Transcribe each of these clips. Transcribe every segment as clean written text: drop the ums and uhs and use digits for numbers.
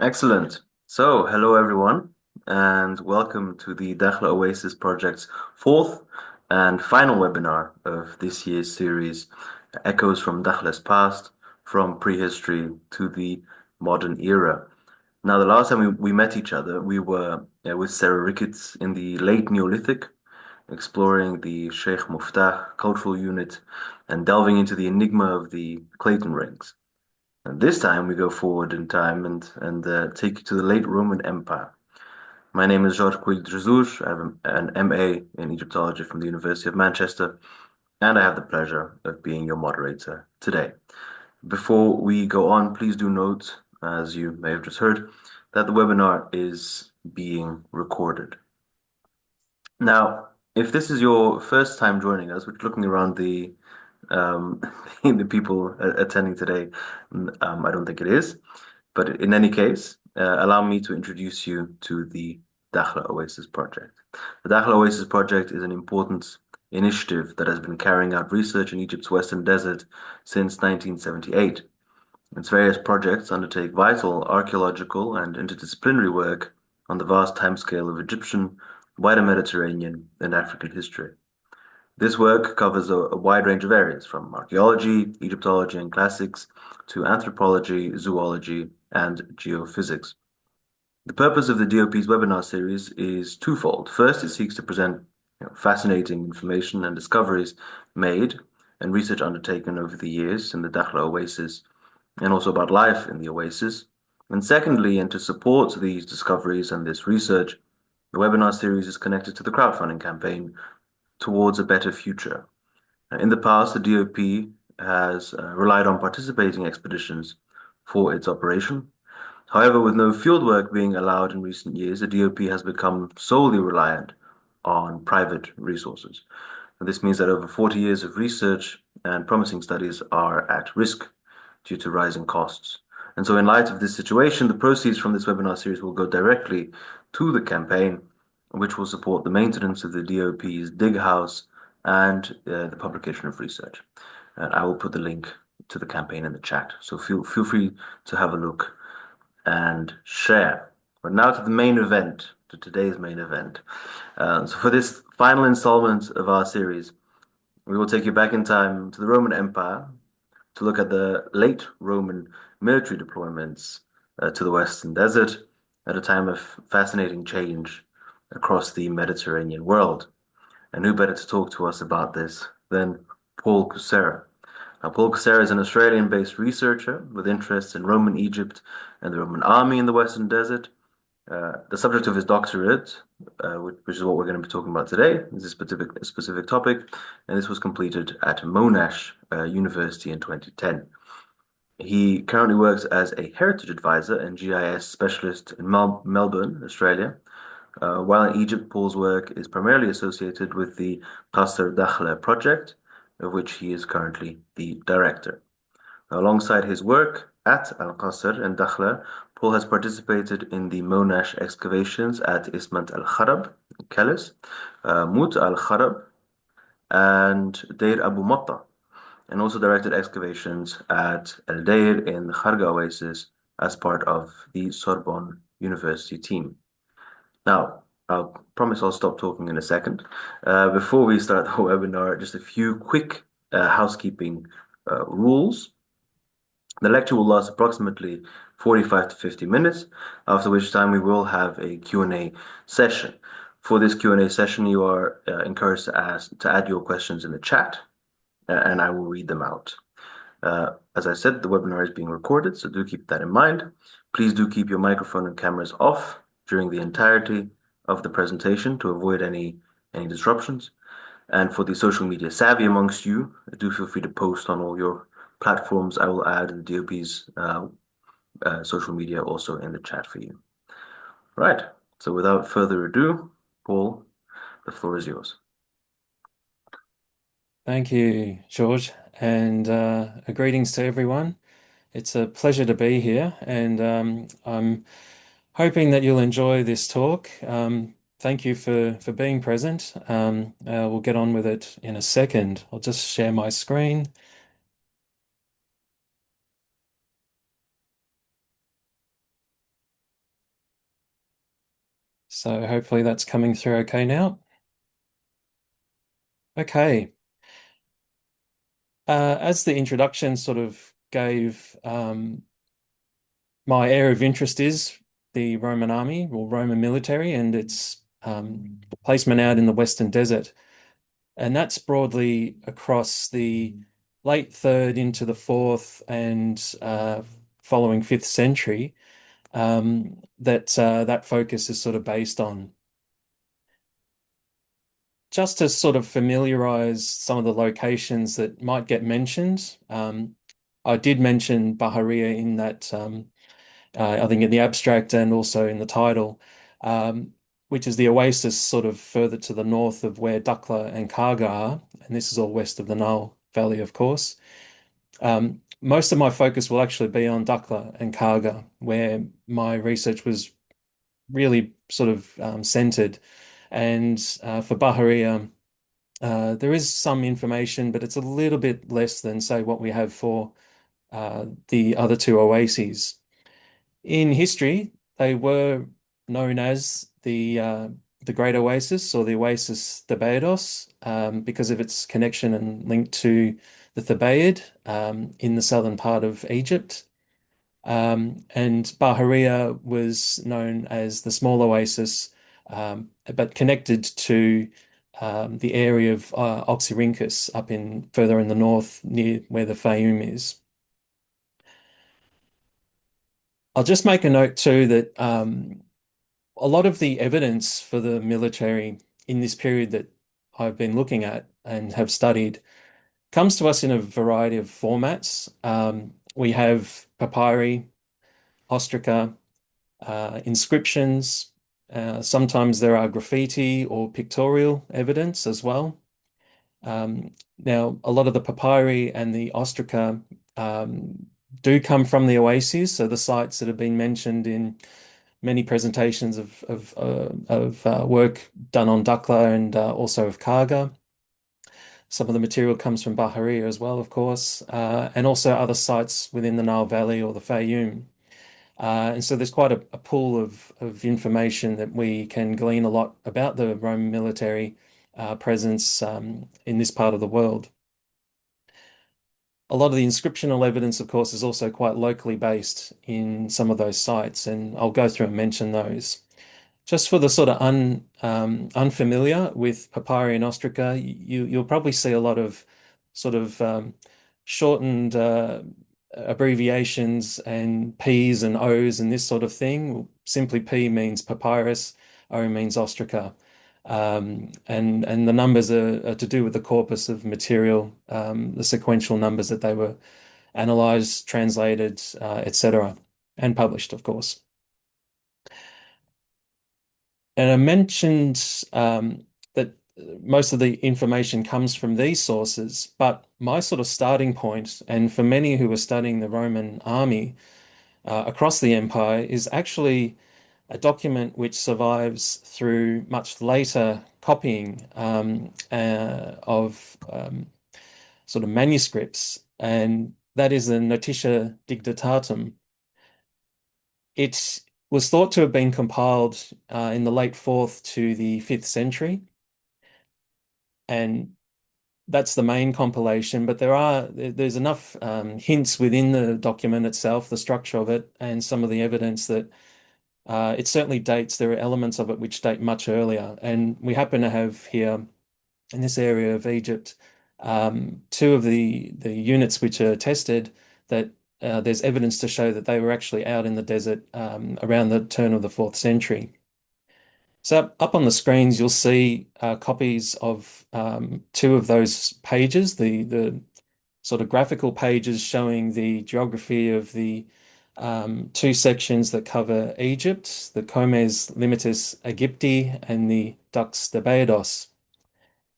Excellent. So, hello everyone, and welcome to the Dakhla Oasis Project's fourth and final webinar of this year's series, Echoes from Dakhla's Past, from Prehistory to the Modern Era. Now, the last time we met each other, we were with Sarah Ricketts in the late Neolithic, exploring the Sheikh Muftah cultural unit and delving into the enigma of the Clayton rings. And this time we go forward in time and take you to the late Roman Empire. My name is Jorge Coelho de Jesus. I have an MA in Egyptology from the University of Manchester, and I have the pleasure of being your moderator today. Before we go on, please do note, as you may have just heard, that the webinar is being recorded. Now, if this is your first time joining us, we're looking around um, the people attending today, I don't think it is. But in any case, allow me to introduce you to the Dakhla Oasis project. The Dakhla Oasis project is an important initiative that has been carrying out research in Egypt's Western Desert since 1978. Its various projects undertake vital archaeological and interdisciplinary work on the vast timescale of Egyptian, wider Mediterranean, and African history. This work covers a wide range of areas, from archaeology, Egyptology, and classics to anthropology, zoology, and geophysics. The purpose of the DOP's webinar series is twofold. First, it seeks to present fascinating information and discoveries made and research undertaken over the years in the Dakhla Oasis, and also about life in the oasis. And secondly, and to support these discoveries and this research, the webinar series is connected to the crowdfunding campaign towards a better future. In the past, the DOP has relied on participating expeditions for its operation. However, with no fieldwork being allowed in recent years, the DOP has become solely reliant on private resources. And this means that over 40 years of research and promising studies are at risk due to rising costs. And so, in light of this situation, the proceeds from this webinar series will go directly to the campaign, which will support the maintenance of the DOP's dig house and the publication of research. And I will put the link to the campaign in the chat. So feel free to have a look and share. But now to the main event, to today's main event. So for this final installment of our series, we will take you back in time to the Roman Empire to look at the late Roman military deployments to the Western Desert at a time of fascinating change across the Mediterranean world. And who better to talk to us about this than Paul Kucera? Now, Paul Kucera is an Australian-based researcher with interests in Roman Egypt and the Roman army in the Western Desert. The subject of his doctorate, which is what we're going to be talking about today, is a specific topic, and this was completed at Monash University in 2010. He currently works as a heritage advisor and GIS specialist in Melbourne, Australia. While in Egypt, Paul's work is primarily associated with the Qasr Dakhla project, of which he is currently the director. Alongside his work at Al Qasr and Dakhla, Paul has participated in the Monash excavations at Ismat al Kharab, Kelis, Mut al Kharab, and Deir Abu Matta, and also directed excavations at El Deir in the Kharga Oasis as part of the Sorbonne University team. Now, I promise I'll stop talking in a second. Before we start the webinar, just a few quick housekeeping rules. The lecture will last approximately 45 to 50 minutes, after which time we will have a Q&A session. For this Q&A session, you are encouraged to add your questions in the chat, and I will read them out. As I said, the webinar is being recorded, so do keep that in mind. Please do keep your microphone and cameras off during the entirety of the presentation to avoid any disruptions. And for the social media savvy amongst you, do feel free to post on all your platforms. I will add the DOP's social media also in the chat for you. Right. So without further ado, Paul, the floor is yours. Thank you, George, and greetings to everyone. It's a pleasure to be here, and I'm hoping that you'll enjoy this talk. Thank you for being present. We'll get on with it in a second. I'll just share my screen. So hopefully that's coming through okay now. Okay. As the introduction sort of gave, my area of interest is the Roman army or Roman military and its placement out in the Western Desert. And that's broadly across the late third into the fourth and following fifth century that focus is sort of based on. Just to sort of familiarize some of the locations that might get mentioned, I did mention Baharia in that, I think in the abstract and also in the title, which is the oasis sort of further to the north of where Dukla and Karga are. And this is all west of the Nile Valley, of course. Most of my focus will actually be on Dukla and Karga, where my research was really sort of centered. And for Baharia, there is some information, but it's a little bit less than, say, what we have for the other two oases. In history, they were known as the Great Oasis or the Oasis Thebaid because of its connection and link to the Thebaid in the southern part of Egypt. And Baharia was known as the small oasis, but connected to the area of Oxyrhynchus up in further in the north near where the Fayum is. I'll just make a note too that a lot of the evidence for the military in this period that I've been looking at and have studied comes to us in a variety of formats. We have papyri, ostraca, inscriptions. Sometimes there are graffiti or pictorial evidence as well. Now, a lot of the papyri and the ostraca do come from the oases, so the sites that have been mentioned in many presentations of work done on Dukla and also of Karga. Some of the material comes from Baharia as well, of course, and also other sites within the Nile Valley or the Fayum. And so there's quite a pool of information that we can glean a lot about the Roman military presence in this part of the world. A lot of the inscriptional evidence, of course, is also quite locally based in some of those sites, and I'll go through and mention those. Just for the sort of unfamiliar with papyri and ostraca, you'll probably see a lot of sort of shortened abbreviations and P's and O's and this sort of thing. Simply P means papyrus, O means ostraca. And the numbers are to do with the corpus of material, the sequential numbers that they were analyzed, translated, etc., and published, of course. And I mentioned that most of the information comes from these sources, but my sort of starting point, and for many who were studying the Roman army across the empire, is actually a document which survives through much later copying of sort of manuscripts, and that is the Notitia Digitatum. It was thought to have been compiled in the late fourth to the fifth century, and that's the main compilation. But there's enough hints within the document itself, the structure of it, and some of the evidence that it certainly dates. There are elements of it which date much earlier, and we happen to have here in this area of Egypt two of the units which are tested that there's evidence to show that they were actually out in the desert around the turn of the fourth century. So up on the screens, you'll see copies of two of those pages, the sort of graphical pages showing the geography of the two sections that cover Egypt, the Comes Limitis Aegypti and the Dux Thebaedos.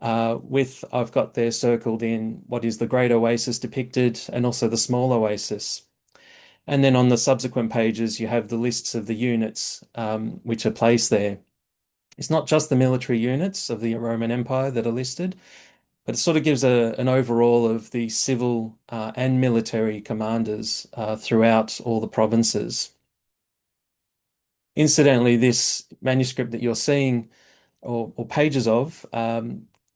I've got there circled in what is the Great Oasis depicted and also the Small Oasis. And then on the subsequent pages, you have the lists of the units which are placed there. It's not just the military units of the Roman Empire that are listed, but it sort of gives an overall of the civil and military commanders throughout all the provinces. Incidentally, this manuscript that you're seeing or pages of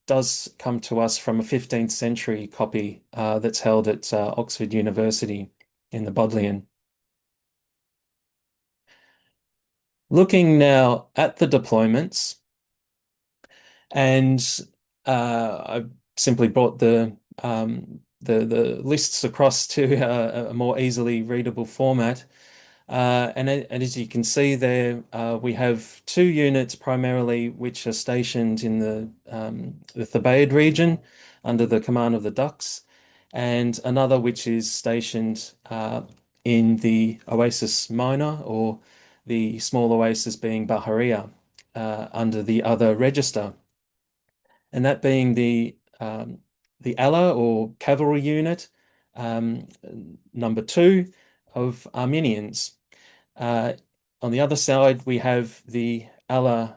does come to us from a 15th century copy that's held at Oxford University in the Bodleian. Looking now at the deployments, and I've simply brought the lists across to a more easily readable format. And as you can see there, we have two units primarily which are stationed in the Thebaid region under the command of the Ducks, and another which is stationed in the Oasis Minor, or the small oasis being Bahariya, under the other register, and that being the Allah or cavalry unit, um, number two of Armenians. Uh, on the other side, we have the Ala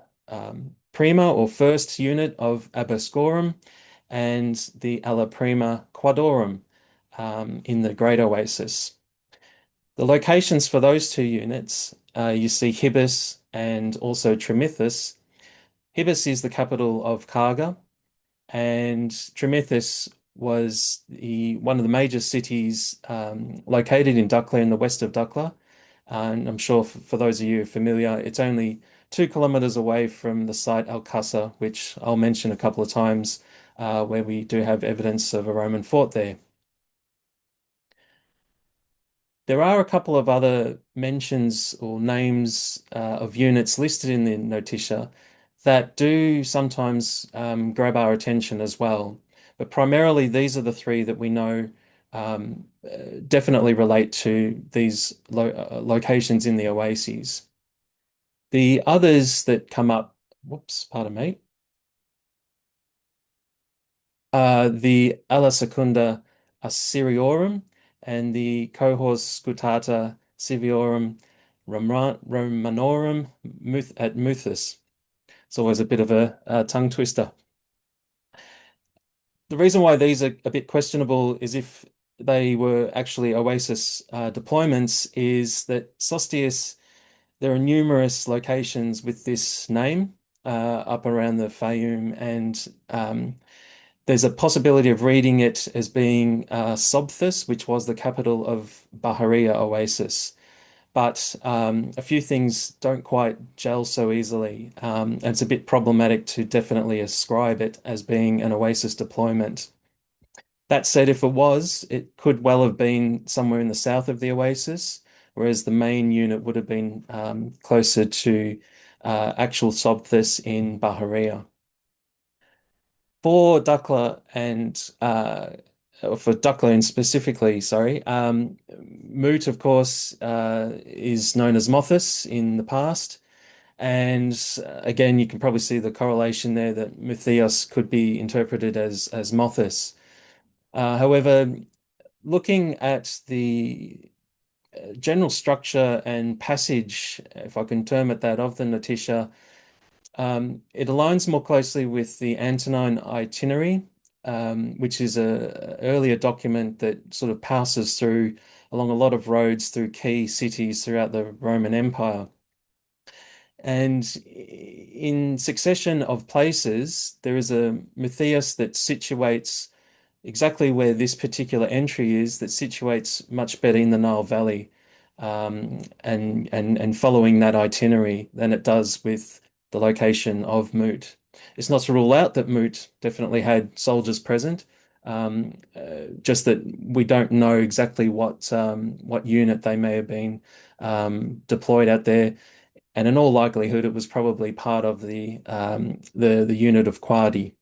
Prima or first unit of Abascorum and the Ala Prima Quadorum in the Great Oasis. The locations for those two units, you see Hibis and also Trimithis. Hibis is the capital of Karga, and Trimithis was one of the major cities located in Dukla in the west of Dukla. And I'm sure for those of you familiar, it's only 2 kilometers away from the site Al Qasr, which I'll mention a couple of times, where we do have evidence of a Roman fort there. There are a couple of other mentions or names of units listed in the notitia that do sometimes grab our attention as well. But primarily, these are the three that we know definitely relate to these locations in the oases. The others that come up, whoops, pardon me, the Alla Secunda Assyriorum and the Cohors Scutata Civiorum Romanorum at Muthus. It's always a bit of a tongue twister. The reason why these are a bit questionable is if they were actually Oasis deployments, is that Sostius, there are numerous locations with this name up around the Fayum, and there's a possibility of reading it as being Sobthus, which was the capital of Bahariya Oasis. But a few things don't quite gel so easily, and it's a bit problematic to definitely ascribe it as being an Oasis deployment. That said, if it was, it could well have been somewhere in the south of the Oasis, whereas the main unit would have been closer to actual Sobthus in Bahariya. For Dukla and for Duckland specifically, sorry, Moot, of course, is known as Mothus in the past. And again, you can probably see the correlation there that Mutheos could be interpreted as Mothus. However, looking at the general structure and passage, if I can term it that, of the Notitia, it aligns more closely with the Antonine Itinerary, which is a earlier document that sort of passes through along a lot of roads through key cities throughout the Roman Empire. And in succession of places, there is a Matthias that situates exactly where this particular entry is, that situates much better in the Nile Valley, and following that itinerary than it does with the location of Moot. It's not to rule out that Moot definitely had soldiers present, just that we don't know exactly what unit they may have been deployed at there. And in all likelihood, it was probably part of the unit of Quadi.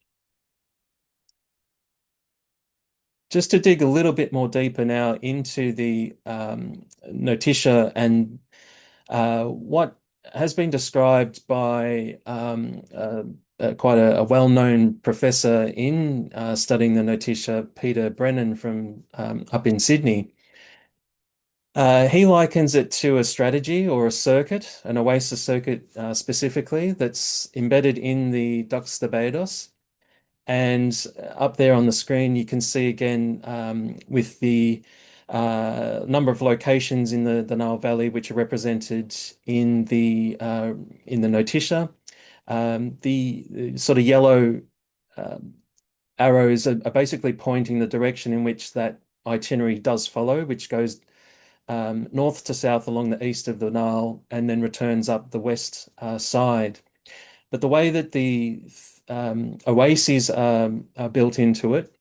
Just to dig a little bit more deeper now into the Notitia and what has been described by quite a well-known professor in studying the Notitia, Peter Brennan from up in Sydney. He likens it to a strategy or a circuit, an oasis circuit specifically, that's embedded in the Dux de Bados. And up there on the screen, you can see again with the number of locations in the Nile Valley, which are represented in the notitia. The sort of yellow um, arrows are basically pointing the direction in which that itinerary does follow, which goes north to south along the east of the Nile and then returns up the west side. But the way that the oases are built into it,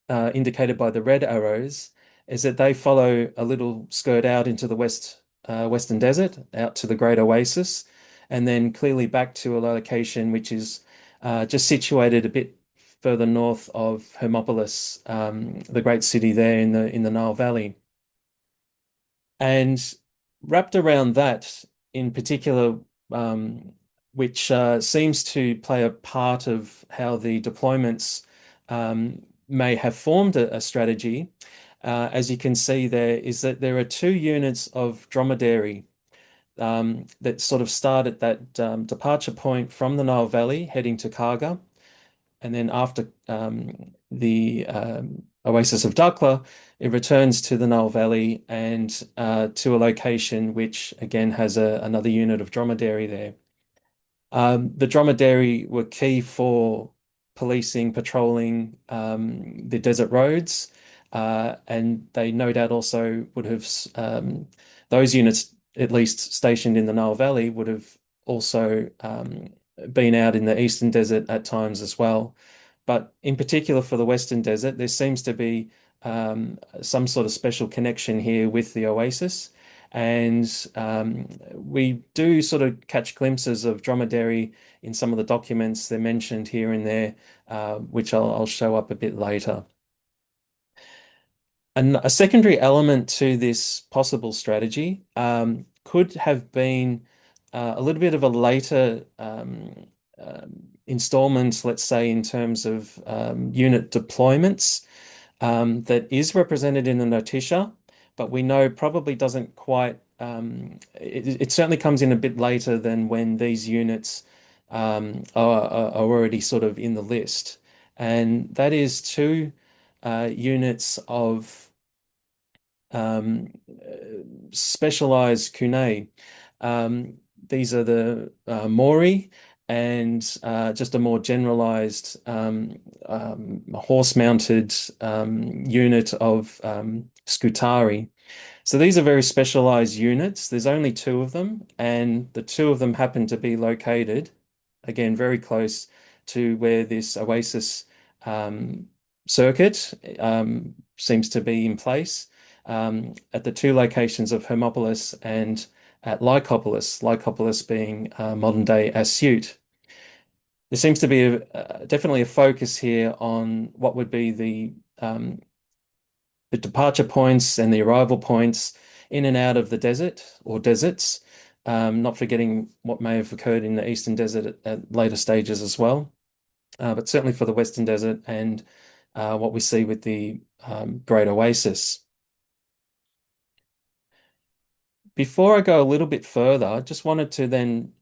indicated by the red arrows, is that they follow a little skirt out into the western desert, out to the Great Oasis, and then clearly back to a location which is just situated a bit further north of Hermopolis, the great city there in the Nile Valley. And wrapped around that in particular, um, which seems to play a part of how the deployments may have formed a strategy, as you can see there, is that there are two units of dromedary that sort of start at that departure point from the Nile Valley heading to Karga. And then after the Oasis of Dakhla, it returns to the Nile Valley and to a location which again has another unit of dromedary there. The dromedary were key for policing, patrolling the desert roads, and they no doubt also would have, those units, at least stationed in the Nile Valley, would have also been out in the Eastern Desert at times as well. But in particular for the Western Desert, there seems to be some sort of special connection here with the Oasis. And we do sort of catch glimpses of dromedary in some of the documents. They're mentioned here and there, which I'll show up a bit later. And a secondary element to this possible strategy could have been a little bit of a later installment, let's say, in terms of unit deployments that is represented in the notitia, but we know probably doesn't quite, it certainly comes in a bit later than when these units are already sort of in the list. And that is two units of specialized Kune. These are the Mori and just a more generalized horse-mounted unit of Scutari. So these are very specialized units. There's only two of them, and the two of them happen to be located, again, very close to where this Oasis circuit seems to be in place, at the two locations of Hermopolis and at Lycopolis, Lycopolis being modern day Asyut. There seems to be definitely a focus here on what would be the departure points and the arrival points in and out of the desert or deserts, not forgetting what may have occurred in the Eastern Desert at later stages as well, but certainly for the Western Desert and what we see with the Great Oasis. Before I go a little bit further, I just wanted to then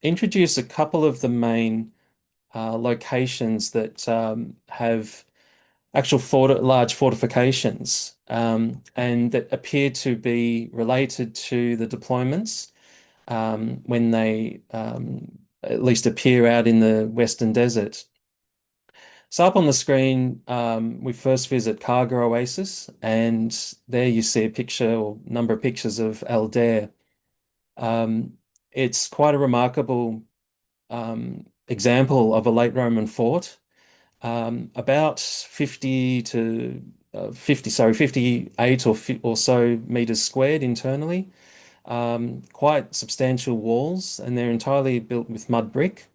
introduce a couple of the main locations that have actual large fortifications and that appear to be related to the deployments when they at least appear out in the Western Desert. So up on the screen, we first visit Karga Oasis, and there you see a picture or number of pictures of Al Dair. It's quite a remarkable example of a late Roman fort, about 50 to 58 or so meters squared internally. Quite substantial walls, and they're entirely built with mud brick.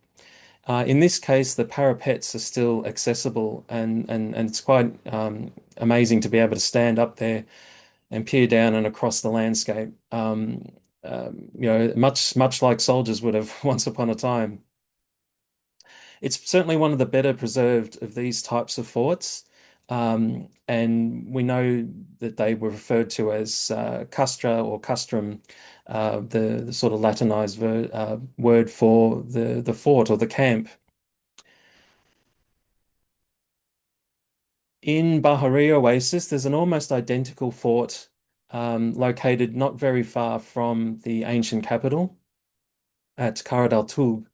In this case, the parapets are still accessible, and it's quite amazing to be able to stand up there and peer down and across the landscape. Much like soldiers would have once upon a time. It's certainly one of the better preserved of these types of forts. And we know that they were referred to as castra or castrum, the sort of Latinized word for the fort or the camp. In Bahari Oasis, there's an almost identical fort located not very far from the ancient capital at Karat al Tub.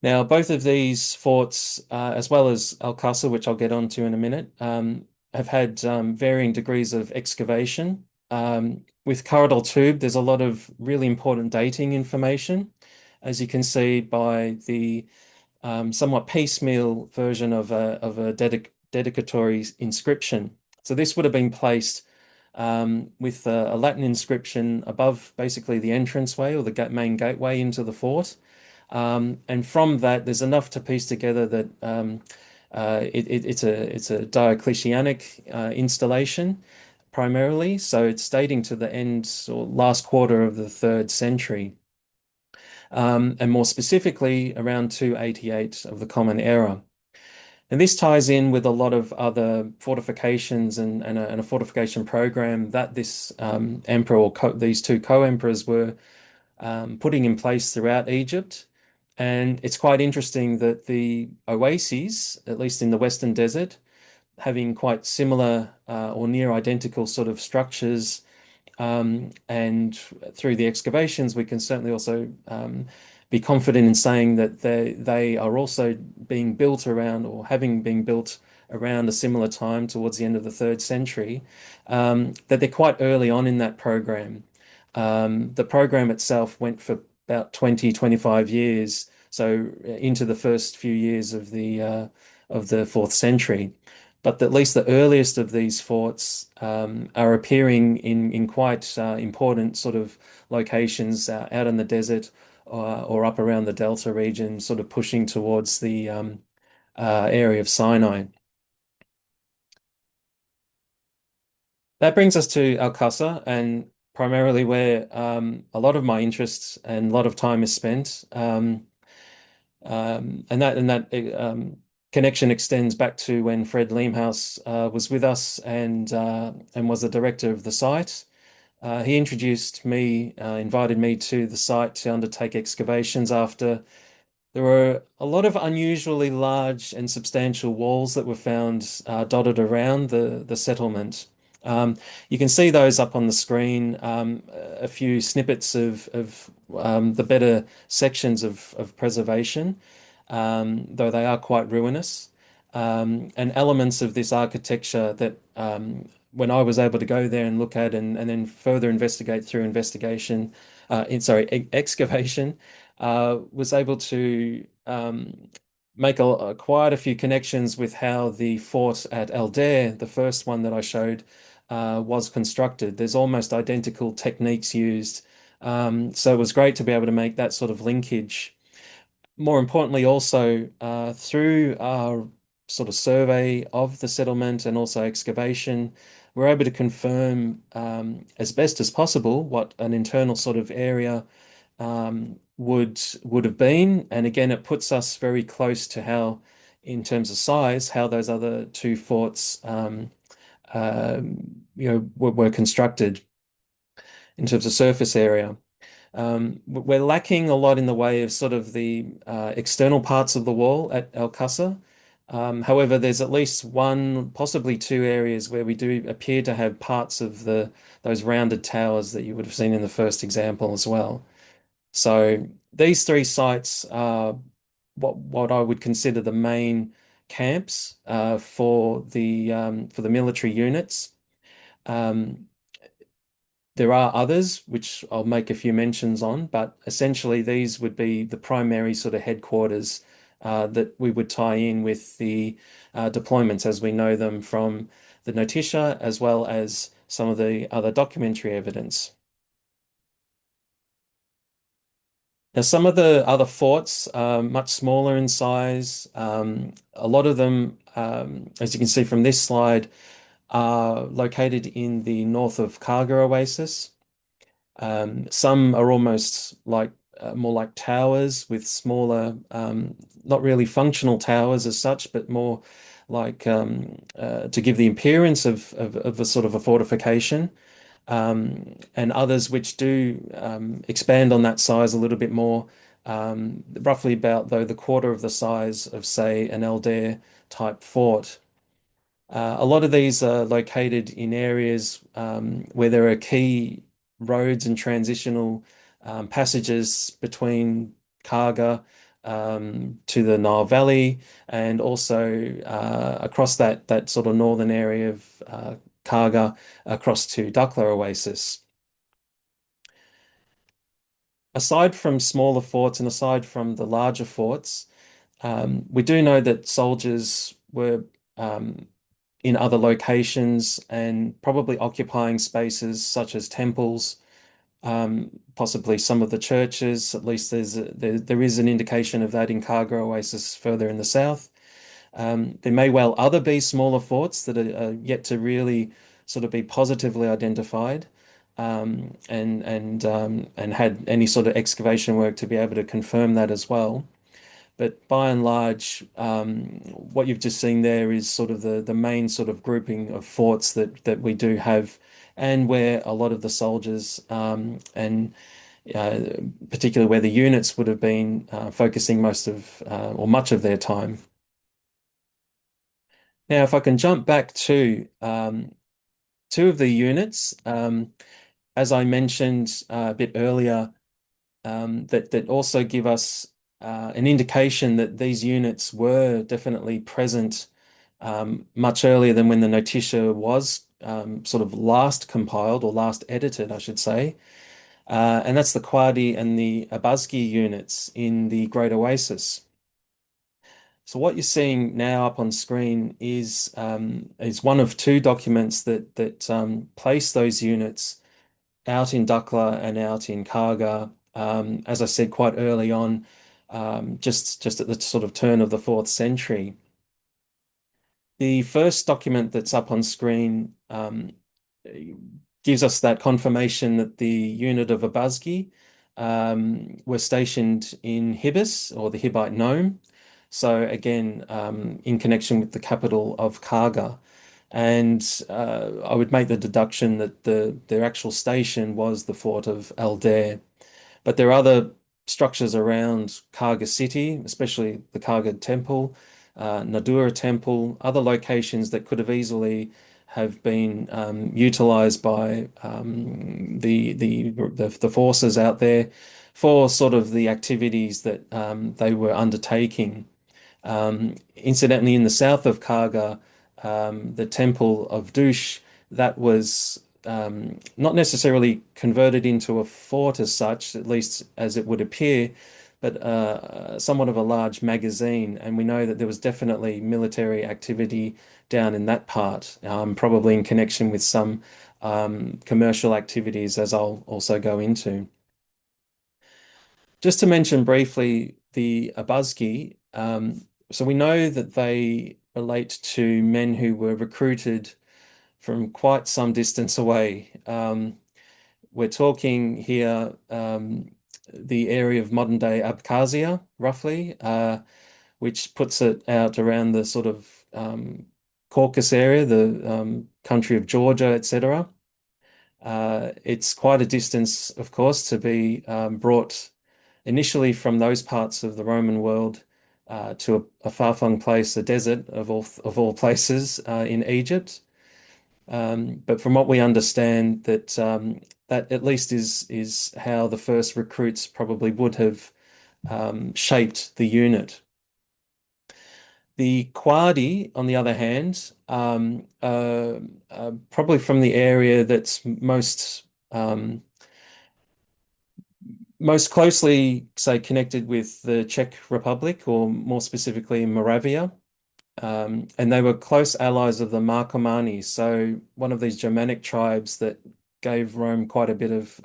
Now, both of these forts, as well as Al Qasr, which I'll get onto in a minute, have had varying degrees of excavation. With Karat al Tub, there's a lot of really important dating information, as you can see by the somewhat piecemeal version of a dedicatory inscription. So this would have been placed with a Latin inscription above basically the entranceway or the main gateway into the fort. And from that, there's enough to piece together that it's a Diocletianic installation primarily. So it's dating to the end or last quarter of the third century, and more specifically around 288 of the Common Era. And this ties in with a lot of other fortifications and a fortification program that this emperor or these two co-emperors were putting in place throughout Egypt. And it's quite interesting that the oases, at least in the Western Desert, having quite similar or near identical sort of structures. And through the excavations, we can certainly also be confident in saying that they are also being built around or having been built around a similar time towards the end of the third century, that they're quite early on in that program. The program itself went for about 20, 25 years, so into the first few years of the fourth century. But at least the earliest of these forts are appearing in quite important sort of locations out in the desert or up around the Delta region, sort of pushing towards the area of Sinai. That brings us to Al-Qasr, and primarily where a lot of my interests and a lot of time is spent. And that connection extends back to when Fred Liemhaus was with us and was the director of the site. He invited me to the site to undertake excavations after there were a lot of unusually large and substantial walls that were found dotted around the settlement. Um, you can see those up on the screen, a few snippets of the better sections of preservation, though they are quite ruinous, and elements of this architecture that when I was able to go there and look at and then further investigate through excavation, was able to make quite a few connections with how the fort at El Deir, the first one that I showed, was constructed. There's almost identical techniques used. So it was great to be able to make that sort of linkage. More importantly, also through our sort of survey of the settlement and also excavation, we're able to confirm as best as possible what an internal sort of area would have been. And again, it puts us very close to how, in terms of size, how those other two forts, were constructed in terms of surface area. We're lacking a lot in the way of sort of the external parts of the wall at Al Qasr. However, there's at least one, possibly two areas where we do appear to have parts of those rounded towers that you would have seen in the first example as well. So these three sites are what I would consider the main camps for the military units. Um, there are others which I'll make a few mentions on, but essentially these would be the primary sort of headquarters that we would tie in with the deployments as we know them from the notitia as well as some of the other documentary evidence. Now, some of the other forts are much smaller in size. A lot of them, as you can see from this slide, are located in the north of Karga Oasis. Some are almost like more like towers with smaller, not really functional towers as such, but more like to give the appearance of a sort of a fortification. And others which do expand on that size a little bit more, roughly about though the quarter of the size of, say, an Eldair type fort. A lot of these are located in areas where there are key roads and transitional passages between Karga to the Nile Valley, and also across that sort of northern area of Karga across to Dakhla Oasis. Aside from smaller forts and aside from the larger forts, we do know that soldiers were in other locations and probably occupying spaces such as temples, possibly some of the churches. At least there is an indication of that in Karga Oasis further in the south. There may well other be smaller forts that are yet to really sort of be positively identified, and had any sort of excavation work to be able to confirm that as well. But by and large, what you've just seen there is sort of the main sort of grouping of forts that we do have, and where a lot of the soldiers and uh, particularly where the units would have been focusing most of or much of their time. Now, if I can jump back to two of the units, as I mentioned a bit earlier, that also give us an indication that these units were definitely present much earlier than when the notitia was sort of last compiled or last edited, I should say. And that's the Quadi and the Abazgi units in the Great Oasis. So what you're seeing now up on screen is one of two documents that place those units out in Dukla and out in Karga. As I said quite early on, just at the sort of turn of the fourth century. The first document that's up on screen gives us that confirmation that the unit of Abazgi were stationed in Hibis or the Hibbite Nome. So again, in connection with the capital of Karga. And I would make the deduction that their actual station was the fort of Al Dair. But there are other structures around Karga city, especially the Karga temple, Nadura temple, other locations that could have easily have been utilized by the forces out there for sort of the activities that they were undertaking. Incidentally, in the south of Karga, the temple of Dush, that was not necessarily converted into a fort as such, at least as it would appear, but somewhat of a large magazine. And we know that there was definitely military activity down in that part, probably in connection with some commercial activities, as I'll also go into. Just to mention briefly the Abuzgi, so we know that they relate to men who were recruited from quite some distance away. We're talking here the area of modern day Abkhazia, roughly, which puts it out around the sort of Caucasus area, the country of Georgia, etc. It's quite a distance, of course, to be brought initially from those parts of the Roman world to a far-flung place, a desert of all places in Egypt. But from what we understand, that at least is how the first recruits probably would have shaped the unit. The Quadi, on the other hand, probably from the area that's most closely, say, connected with the Czech Republic, or more specifically Moravia. And they were close allies of the Marcomanni, so one of these Germanic tribes that gave Rome quite a bit of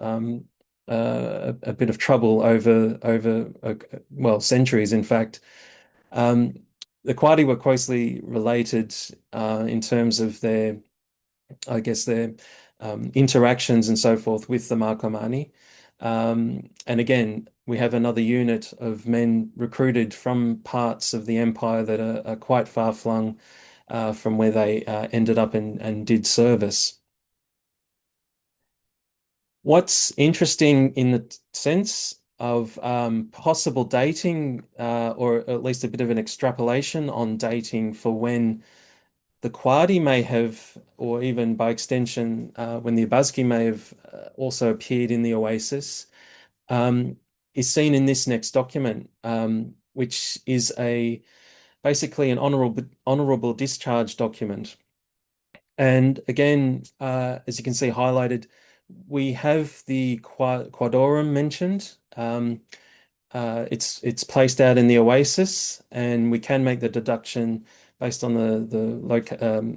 trouble over well, centuries, in fact. Um, the Quadi were closely related in terms of their, I guess, their interactions and so forth with the Marcomanni. And again, we have another unit of men recruited from parts of the empire that are quite far flung from where they ended up and did service. What's interesting in the sense of possible dating, or at least a bit of an extrapolation on dating for when The Quadi may have, or even by extension, when the Abazki may have also appeared in the Oasis, um, is seen in this next document, which is a basically an honorable discharge document. And again, as you can see highlighted, we have the quadorum mentioned. It's placed out in the oasis, and we can make the deduction based on the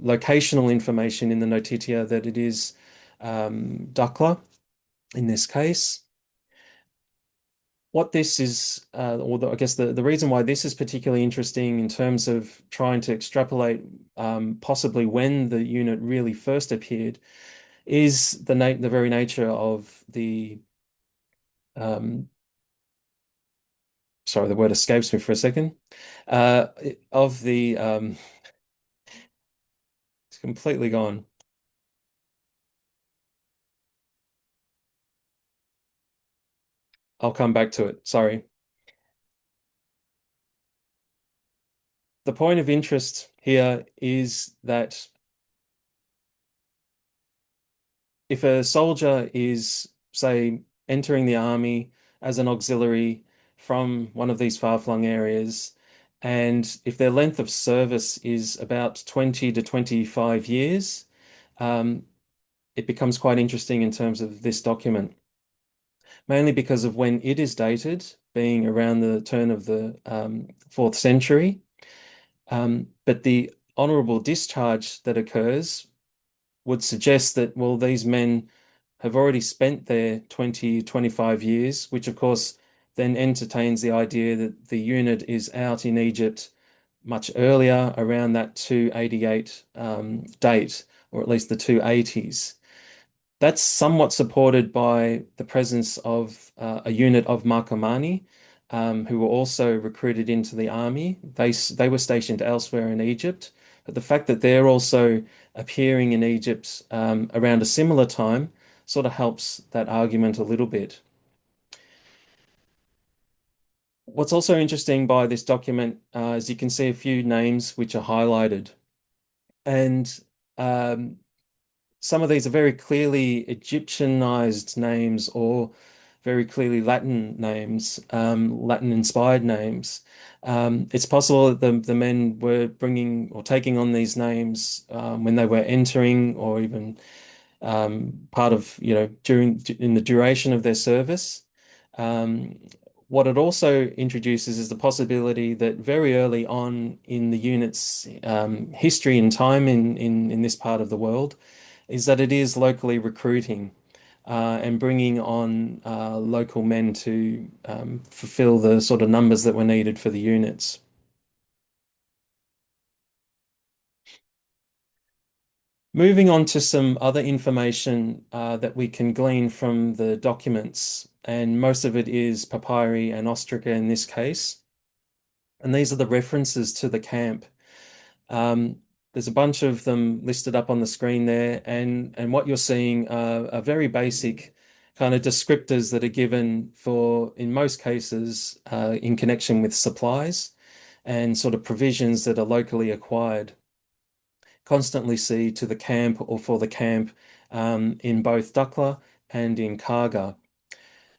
locational information in the notitia that it is Dukla in this case. What this is, I guess the reason why this is particularly interesting in terms of trying to extrapolate possibly when the unit really first appeared is the very nature of the um, sorry, the word escapes me for a second. Uh, of the it's completely gone. I'll come back to it. Sorry. The point of interest here is that if a soldier is, say, entering the army as an auxiliary from one of these far-flung areas, and if their length of service is about 20 to 25 years, um, it becomes quite interesting in terms of this document, mainly because of when it is dated, being around the turn of the 4th century. But the honourable discharge that occurs would suggest that, well, these men have already spent their 20, 25 years, which of course then entertains the idea that the unit is out in Egypt much earlier, around that 288 date, or at least the 280s. That's somewhat supported by the presence of a unit of Marcomanni, who were also recruited into the army. They were stationed elsewhere in Egypt, but the fact that they're also appearing in Egypt around a similar time sort of helps that argument a little bit. What's also interesting by this document is you can see a few names which are highlighted, and um, some of these are very clearly Egyptianized names or very clearly Latin names, Latin inspired names. It's possible that the men were bringing or taking on these names when they were entering or even part of, during in the duration of their service. Um, what it also introduces is the possibility that very early on in the unit's history and time in this part of the world, is that it is locally recruiting and bringing on local men to fulfill the sort of numbers that were needed for the units. Moving on to some other information that we can glean from the documents, and most of it is papyri and ostraca in this case. And these are the references to the camp. Um, there's a bunch of them listed up on the screen there, and what you're seeing are very basic kind of descriptors that are given for, in most cases, in connection with supplies and sort of provisions that are locally acquired. Constantly see to the camp or for the camp in both Dukla and in Karga.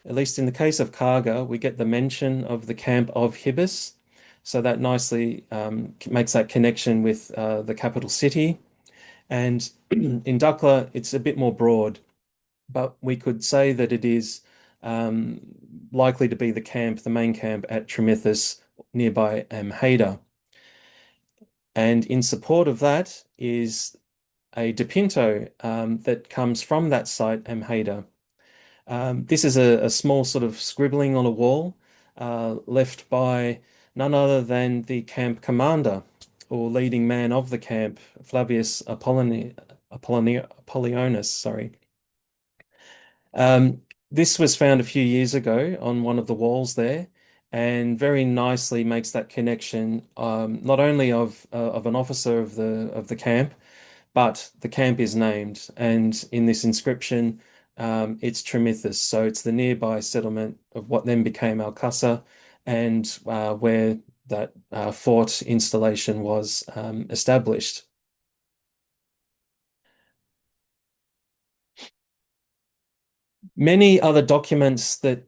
At least in the case of Karga, we get the mention of the camp of Hibis. So that nicely makes that connection with the capital city. And in Dukla, it's a bit more broad, but we could say that it is um, likely to be the camp, the main camp at Trimithis, nearby Haida. And in support of that is a dipinto that comes from that site, Amheda. This is a small sort of scribbling on a wall left by none other than the camp commander or leading man of the camp, Flavius Apollonius, sorry. This was found a few years ago on one of the walls there, and very nicely makes that connection, not only of an officer of the camp, but the camp is named, and in this inscription, it's Trimithis, so it's the nearby settlement of what then became Alcassa, and where that fort installation was established. Many other documents that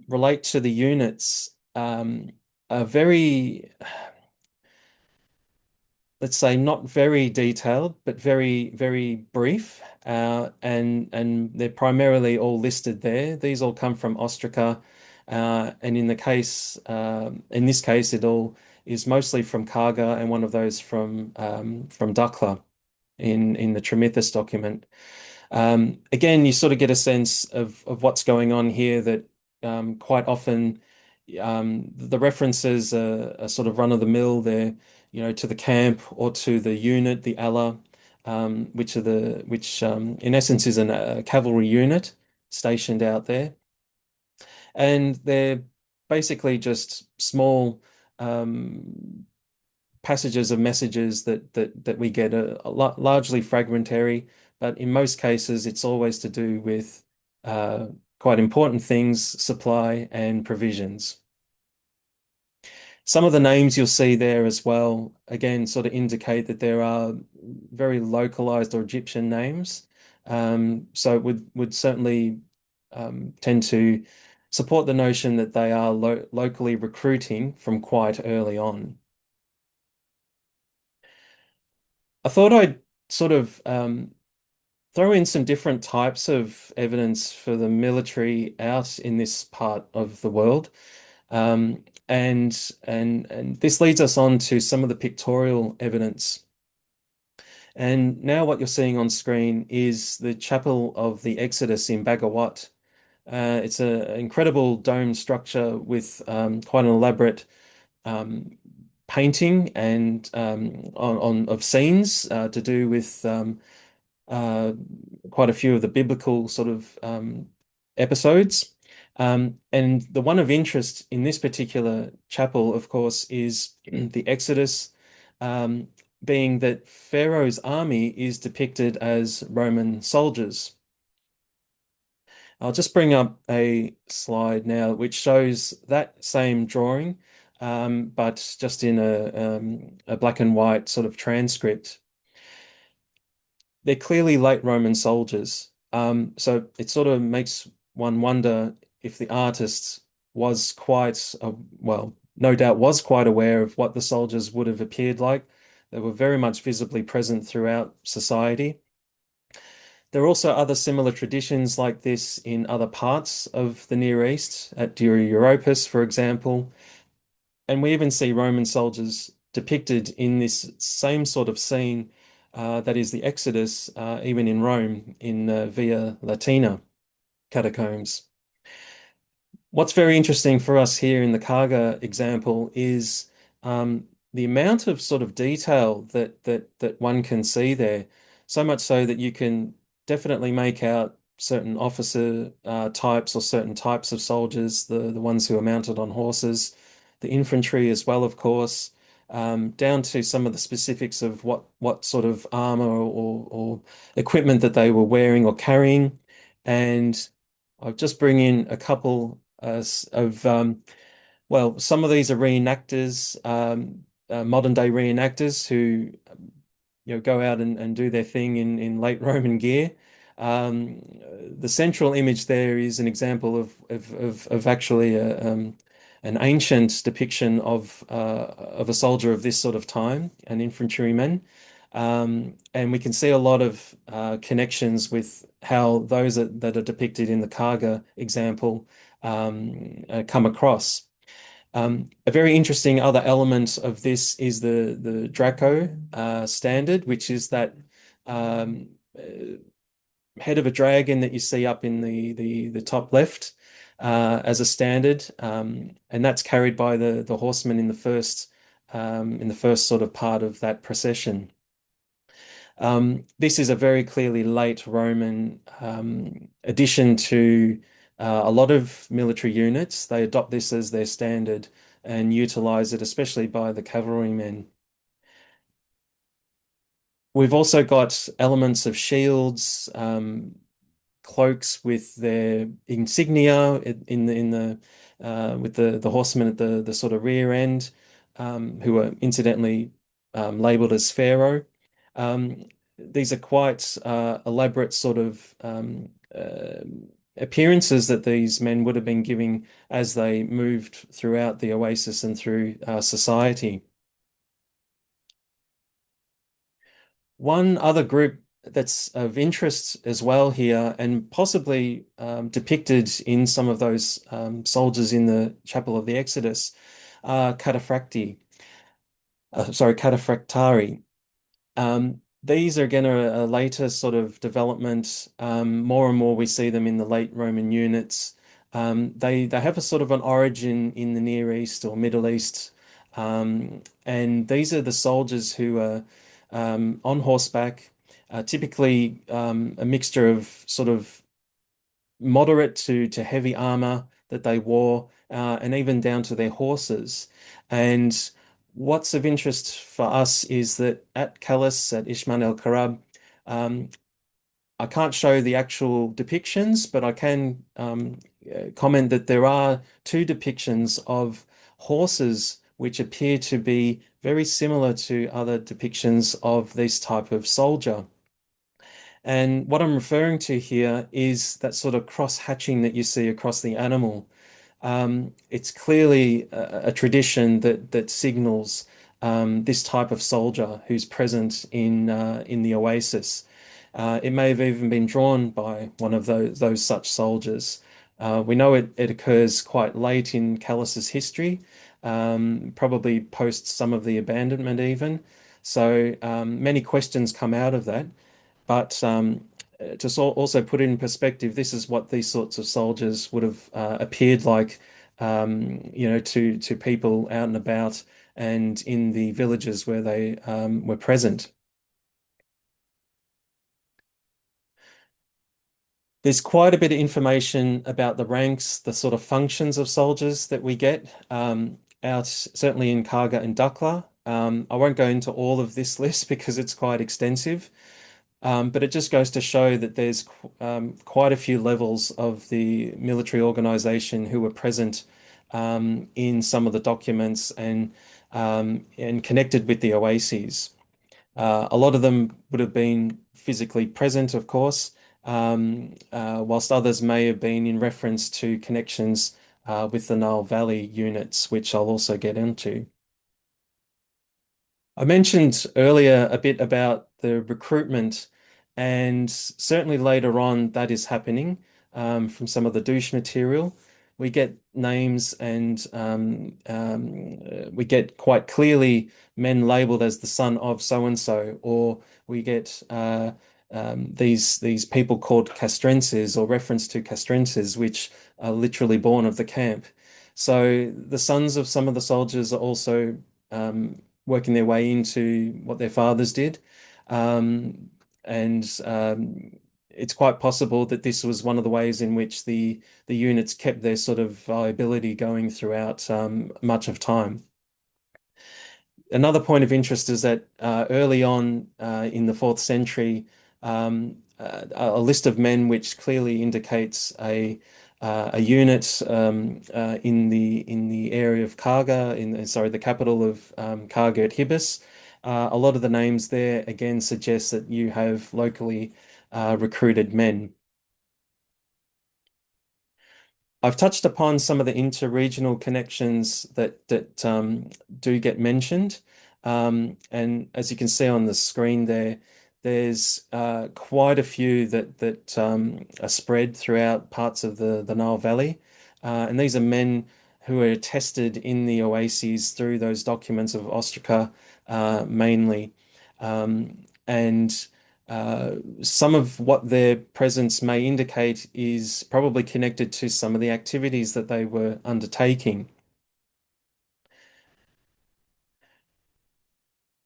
relate to the units are very, let's say, not very detailed, but very, very brief. And they're primarily all listed there. These all come from Ostraca, and in this case, it all is mostly from Karga, and one of those from Dukla in the Trimithus document. Again, you sort of get a sense of what's going on here that quite often the references are sort of run of the mill. They're, to the camp or to the unit, the ala, which in essence is a cavalry unit stationed out there. And they're basically just small passages of messages that we get largely fragmentary, but in most cases it's always to do with uh, quite important things, supply and provisions. Some of the names you'll see there as well, again, sort of indicate that there are very localized or Egyptian names. So it would certainly tend to support the notion that they are locally recruiting from quite early on. I thought I'd sort of throw in some different types of evidence for the military out in this part of the world. And this leads us on to some of the pictorial evidence. And now what you're seeing on screen is the Chapel of the Exodus in Bagawat. It's an incredible dome structure with quite an elaborate um, painting and of scenes to do with uh, quite a few of the biblical sort of episodes. And the one of interest in this particular chapel, of course, is the Exodus, um, being that Pharaoh's army is depicted as Roman soldiers. I'll just bring up a slide now which shows that same drawing, but just in a black and white sort of transcript. They're clearly late Roman soldiers. So it sort of makes one wonder if the artist was well, no doubt was quite aware of what the soldiers would have appeared like. They were very much visibly present throughout society. There are also other similar traditions like this in other parts of the Near East, at Dura Europos, for example. And we even see Roman soldiers depicted in this same sort of scene, that is the Exodus, even in Rome, in Via Latina catacombs. What's very interesting for us here in the Kaga example is the amount of sort of detail that one can see there, so much so that you can definitely make out certain officer types or certain types of soldiers, the ones who are mounted on horses, the infantry as well, of course, down to some of the specifics of what sort of armor or equipment that they were wearing or carrying. And I'll just bring in a couple of well, some of these are reenactors, modern day reenactors who go out and do their thing in late Roman gear. Um, the central image there is an example of actually an ancient depiction of a soldier of this sort of time, an infantryman. And we can see a lot of connections with how those that are depicted in the Kaga example come across. A very interesting other element of this is the Draco standard, which is that um, uh, head of a dragon that you see up in the top left as a standard, and that's carried by the horsemen in the first sort of part of that procession. This is a very clearly late Roman addition to a lot of military units. They adopt this as their standard and utilize it, especially by the cavalrymen. We've also got elements of shields, cloaks with their insignia in the with the horsemen at the sort of rear end, who are incidentally labeled as Pharaoh. These are quite elaborate sort of appearances that these men would have been giving as they moved throughout the oasis and through society. One other group that's of interest as well here, and possibly depicted in some of those soldiers in the Chapel of the Exodus, are cataphractari. These are again a later sort of development. More and more we see them in the late Roman units. They have a sort of an origin in the Near East or Middle East, and these are the soldiers who are on horseback, typically a mixture of sort of moderate to heavy armor that they wore, and even down to their horses. And what's of interest for us is that at Callus, at Ishman el Karab, um, I can't show the actual depictions, but I can comment that there are two depictions of horses which appear to be very similar to other depictions of this type of soldier. And what I'm referring to here is that sort of cross-hatching that you see across the animal. It's clearly a tradition that signals this type of soldier who's present in the oasis. It may have even been drawn by one of those such soldiers. We know it occurs quite late in Callus's history, probably post some of the abandonment even. So many questions come out of that. But also put in perspective, this is what these sorts of soldiers would have appeared like, to people out and about and in the villages where they were present. There's quite a bit of information about the ranks, the sort of functions of soldiers that we get out, certainly in Karga and Dukla. I won't go into all of this list because it's quite extensive. But it just goes to show that there's quite a few levels of the military organization who were present in some of the documents and connected with the oases. A lot of them would have been physically present, of course, whilst others may have been in reference to connections with the Nile Valley units, which I'll also get into. I mentioned earlier a bit about the recruitment, and certainly later on that is happening from some of the douche material. We get names and we get quite clearly men labeled as the son of so and so, or we get these people called castrenses or reference to castrenses, which are literally born of the camp. So the sons of some of the soldiers are also working their way into what their fathers did. And it's quite possible that this was one of the ways in which the units kept their sort of viability going throughout much of time. Another point of interest is that early on in the fourth century, a list of men which clearly indicates a unit in the area of Karga, the capital of Karga at Hibis. A lot of the names there again suggest that you have locally recruited men. I've touched upon some of the interregional connections that do get mentioned, and as you can see on the screen there, there's quite a few that are spread throughout parts of the Nile Valley, and these are men who are attested in the oases through those documents of Ostraca, mainly, and some of what their presence may indicate is probably connected to some of the activities that they were undertaking.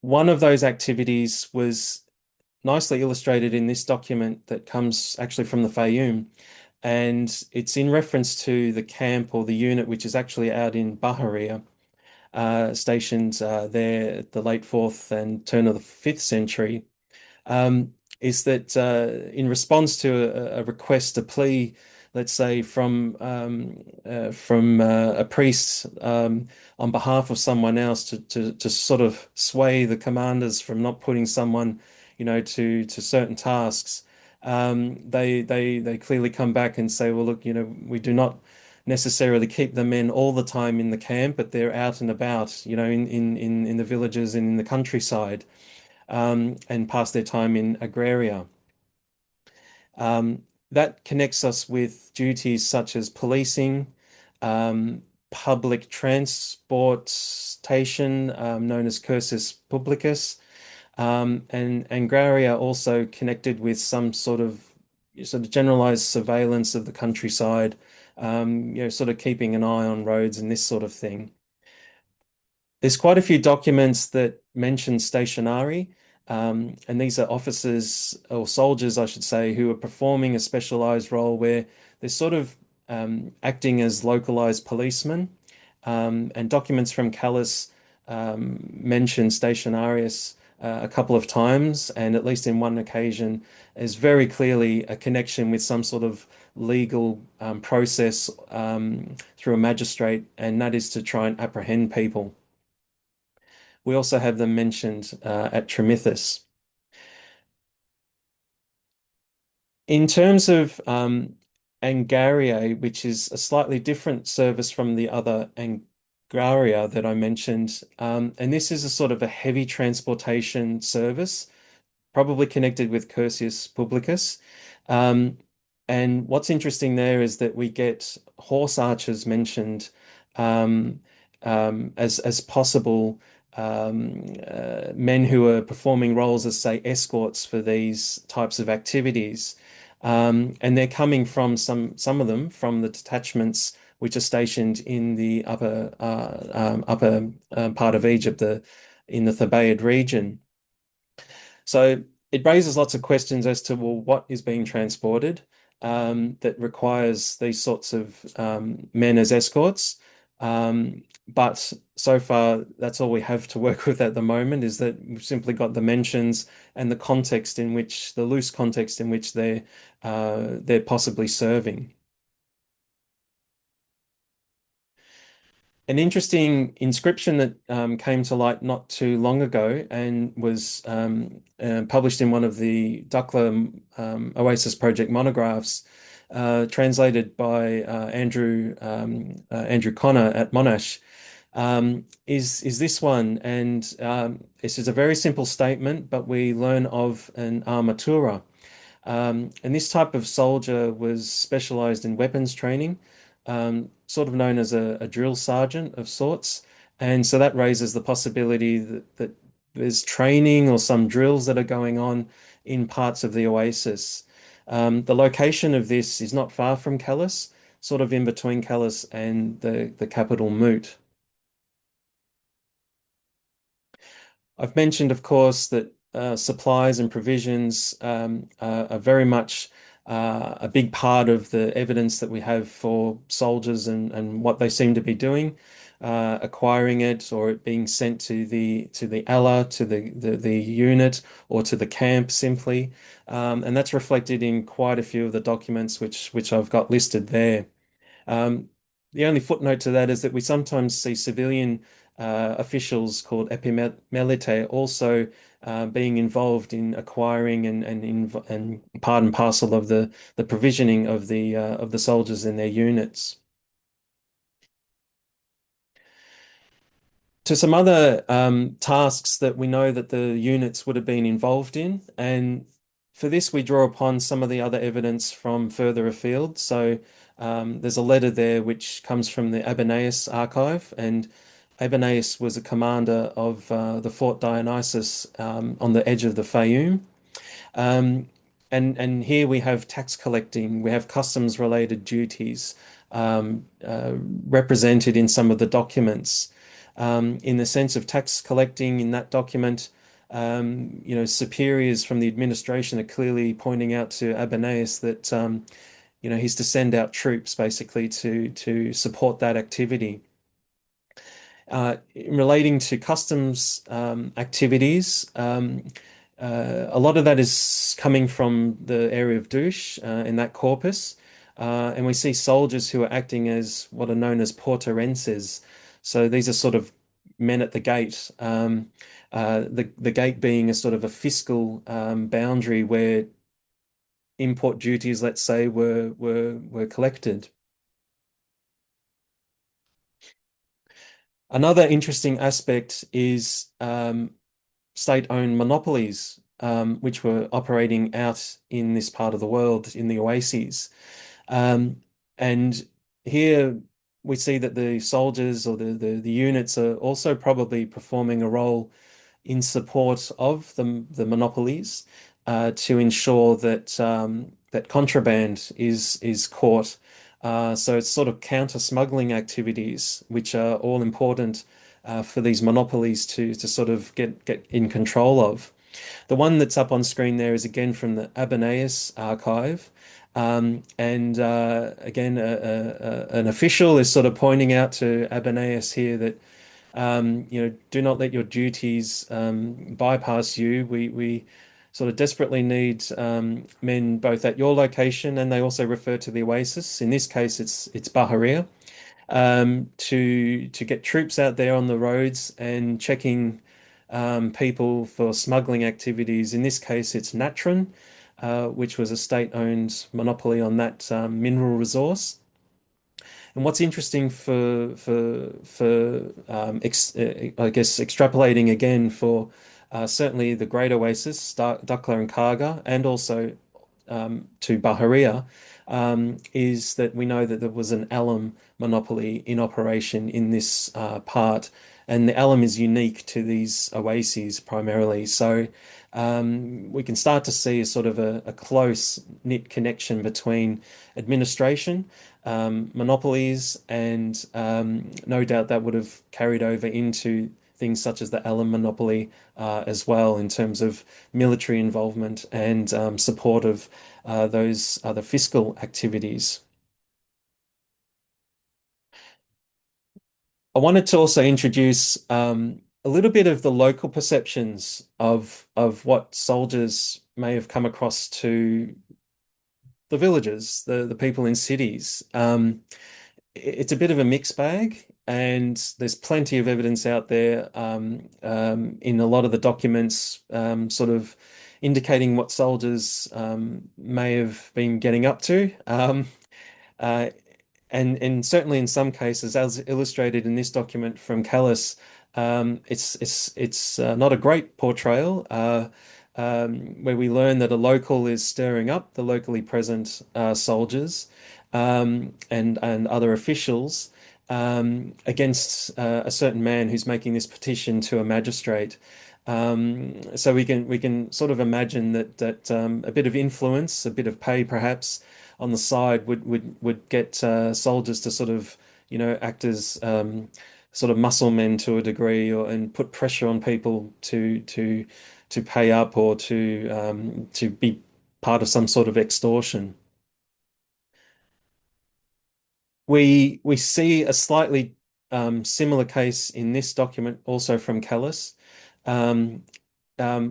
One of those activities was nicely illustrated in this document that comes actually from the Fayoum, and it's in reference to the camp or the unit which is actually out in Baharia, stationed there at the late fourth and turn of the fifth century. Is that in response to a request, a plea, let's say from a priest on behalf of someone else to sort of sway the commanders from not putting someone, to certain tasks. they clearly come back and say, well, look, we do not necessarily keep the men all the time in the camp, but they're out and about, in the villages and in the countryside, and pass their time in agraria. Um, that connects us with duties such as policing, um, public transportation, known as cursus publicus, and agraria also connected with some sort of generalized surveillance of the countryside, sort of keeping an eye on roads and this sort of thing. There's quite a few documents that mention stationari, and these are officers or soldiers, I should say, who are performing a specialized role where they're sort of acting as localized policemen. And documents from Callus mention stationarius a couple of times, and at least in one occasion, is very clearly a connection with some sort of legal process through a magistrate, and that is to try and apprehend people. We also have them mentioned at Trimithis. In terms of Angariae, which is a slightly different service from the other Angaria that I mentioned, and this is a sort of a heavy transportation service, probably connected with Curtius Publicus. Um, and what's interesting there is that we get horse archers mentioned um, as possible men who are performing roles as, say, escorts for these types of activities. And they're coming from some of them from the detachments which are stationed in the upper part of Egypt, in the Thebaid region. So it raises lots of questions as to, well, what is being transported that requires these sorts of men as escorts. But so far, that's all we have to work with at the moment, is that we've simply got the mentions and the context in which, the loose context in which they're possibly serving. An interesting inscription that came to light not too long ago and was published in one of the Dakhla Oasis Project monographs, translated by Andrew Connor at Monash, is this one. And this is a very simple statement, but we learn of an armatura. And this type of soldier was specialized in weapons training, sort of known as a drill sergeant of sorts. And so that raises the possibility that there's training or some drills that are going on in parts of the oasis. The location of this is not far from Callus, sort of in between Callus and the capital Moot. I've mentioned, of course, that supplies and provisions are very much a big part of the evidence that we have for soldiers and what they seem to be doing, acquiring it or it being sent to the Allah, to the unit, or to the camp simply, and that's reflected in quite a few of the documents which I've got listed there. Um, the only footnote to that is that we sometimes see civilian officials called epimelite also being involved in acquiring and part and parcel of the provisioning of the soldiers in their units. To some other tasks that we know that the units would have been involved in. And for this, we draw upon some of the other evidence from further afield. So there's a letter there which comes from the Abenaeus archive, and Abenaeus was a commander of the Fort Dionysus on the edge of the Fayoum. Um, and here we have tax collecting, we have customs related duties represented in some of the documents. In the sense of tax collecting in that document, superiors from the administration are clearly pointing out to Abenaeus that he's to send out troops basically to support that activity. In relating to customs activities, a lot of that is coming from the area of Douche in that corpus. And we see soldiers who are acting as what are known as porterenses. So these are sort of men at the gate. The gate being a sort of a fiscal boundary where import duties, let's say, were collected. Another interesting aspect is state-owned monopolies, which were operating out in this part of the world in the oases. Um, and here we see that the soldiers or the units are also probably performing a role in support of the monopolies to ensure that that contraband is caught. So it's sort of counter smuggling activities, which are all important for these monopolies to sort of get in control of. The one that's up on screen there is again from the Abenaeus archive. And again, an official is sort of pointing out to Abenaeus here that do not let your duties bypass you. We sort of desperately need men both at your location, and they also refer to the oasis. In this case, it's Bahariya, to get troops out there on the roads and checking people for smuggling activities. In this case, it's Natron, which was a state-owned monopoly on that mineral resource. And what's interesting for I guess extrapolating again for certainly the Great Oasis, Dukla and Karga, and also to Bahariya, is that we know that there was an alum monopoly in operation in this part, and the alum is unique to these oases primarily. So we can start to see a sort of a close knit connection between administration, monopolies, and no doubt that would have carried over into things such as the alum monopoly as well in terms of military involvement and support of those other fiscal activities. I wanted to also introduce a little bit of the local perceptions of what soldiers may have come across to the villagers, the people in cities. It's a bit of a mixed bag, and there's plenty of evidence out there in a lot of the documents, sort of indicating what soldiers may have been getting up to. Uh, and certainly in some cases, as illustrated in this document from Callis, it's not a great portrayal. Where we learn that a local is stirring up the locally present soldiers and other officials against a certain man who's making this petition to a magistrate. So we can sort of imagine that a bit of influence, a bit of pay, perhaps on the side would get soldiers to sort of act as sort of muscle men to a degree, and put pressure on people to pay up or to be part of some sort of extortion. We see a slightly similar case in this document, also from Callis, um,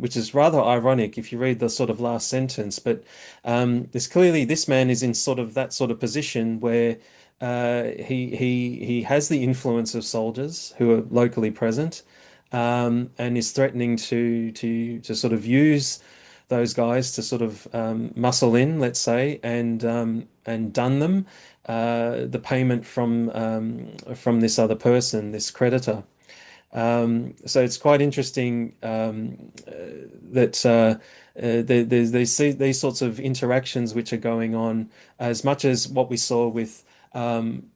which is rather ironic if you read the sort of last sentence. But there's clearly this man is in sort of that sort of position where he has the influence of soldiers who are locally present, and is threatening to sort of use those guys to sort of muscle in, let's say, and done them the payment from this other person, this creditor. So it's quite interesting that there's these sorts of interactions which are going on, as much as what we saw with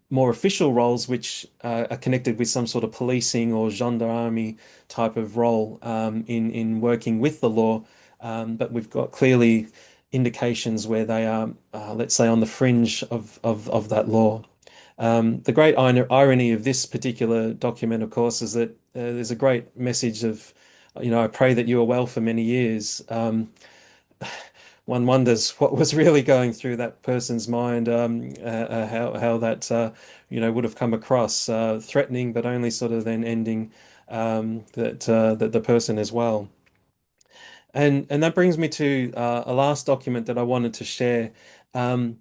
more official roles, which are connected with some sort of policing or gendarmerie type of role in working with the law. But we've got clearly indications where they are, let's say, on the fringe of that law. The great irony of this particular document, of course, is that there's a great message of, I pray that you are well for many years. One wonders what was really going through that person's mind, how that would have come across, threatening, but only sort of then ending that the person as well. And that brings me to a last document that I wanted to share. Um,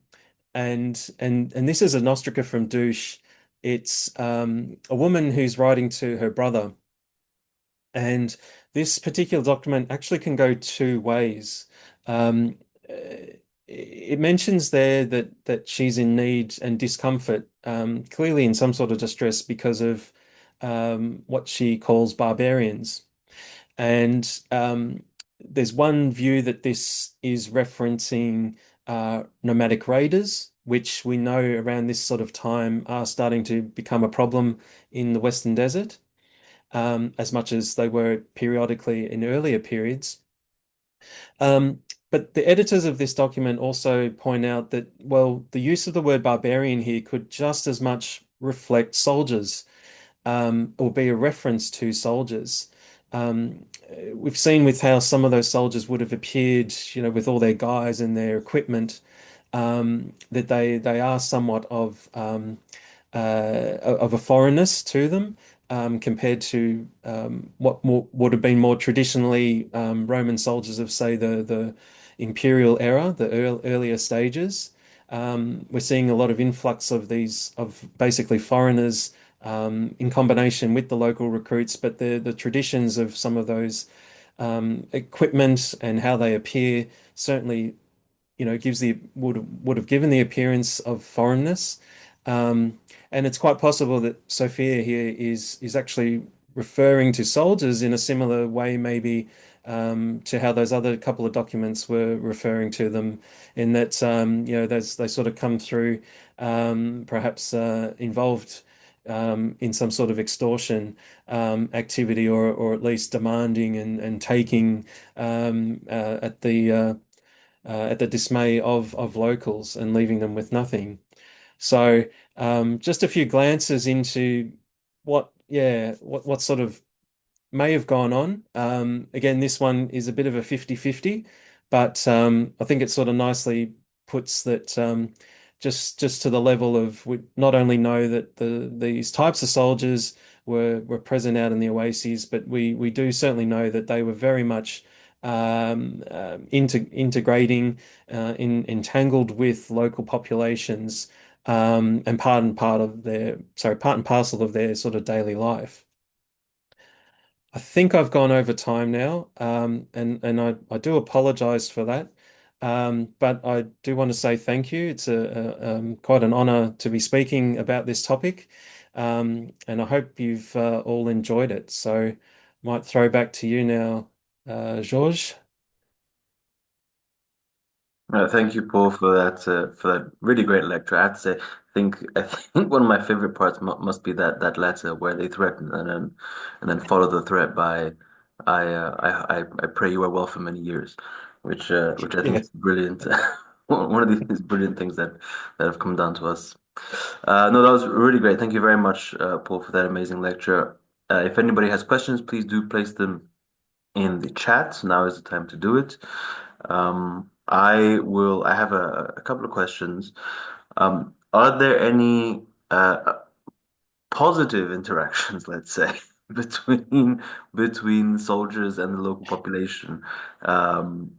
and this is a Nostrica from Douche. It's a woman who's writing to her brother. And this particular document actually can go two ways. Um, it mentions there that she's in need and discomfort, clearly in some sort of distress because of what she calls barbarians. And there's one view that this is referencing nomadic raiders, which we know around this sort of time are starting to become a problem in the Western Desert, as much as they were periodically in earlier periods. Um, but the editors of this document also point out that, well, the use of the word barbarian here could just as much reflect soldiers, or be a reference to soldiers. We've seen with how some of those soldiers would have appeared, with all their guys and their equipment, that they are somewhat of a foreignness to them, compared to what would have been more traditionally Roman soldiers of, say, the imperial era, the earlier stages. We're seeing a lot of influx of these, of basically foreigners, in combination with the local recruits, but the traditions of some of those equipment and how they appear certainly, gives the would have given the appearance of foreignness. Um, and it's quite possible that Sophia here is actually referring to soldiers in a similar way, maybe, to how those other couple of documents were referring to them, in that, they sort of come through, perhaps involved in some sort of extortion activity, or at least demanding and taking, at the dismay of locals and leaving them with nothing. So, just a few glances into what sort of may have gone on. Again, this one is a bit of a 50-50, but I think it sort of nicely puts that, just to the level of, we not only know that these types of soldiers were present out in the oases, but we do certainly know that they were very much integrating, entangled with local populations, and part and parcel of their sort of daily life. I think I've gone over time now, and I do apologize for that. But I do want to say thank you. It's quite an honor to be speaking about this topic, and I hope you've all enjoyed it. So, might throw back to you now, Georges. Thank you, Paul, for that really great lecture. I have to say, I think one of my favorite parts mu must be that letter where they threaten and then follow the threat by I pray you are well for many years, which I think Yeah. is brilliant. One of these brilliant things that have come down to us. No, that was really great. Thank you very much, Paul, for that amazing lecture. If anybody has questions, please do place them in the chat. Now is the time to do it. I have a couple of questions. Are there any positive interactions, let's say, between soldiers and the local population? Um,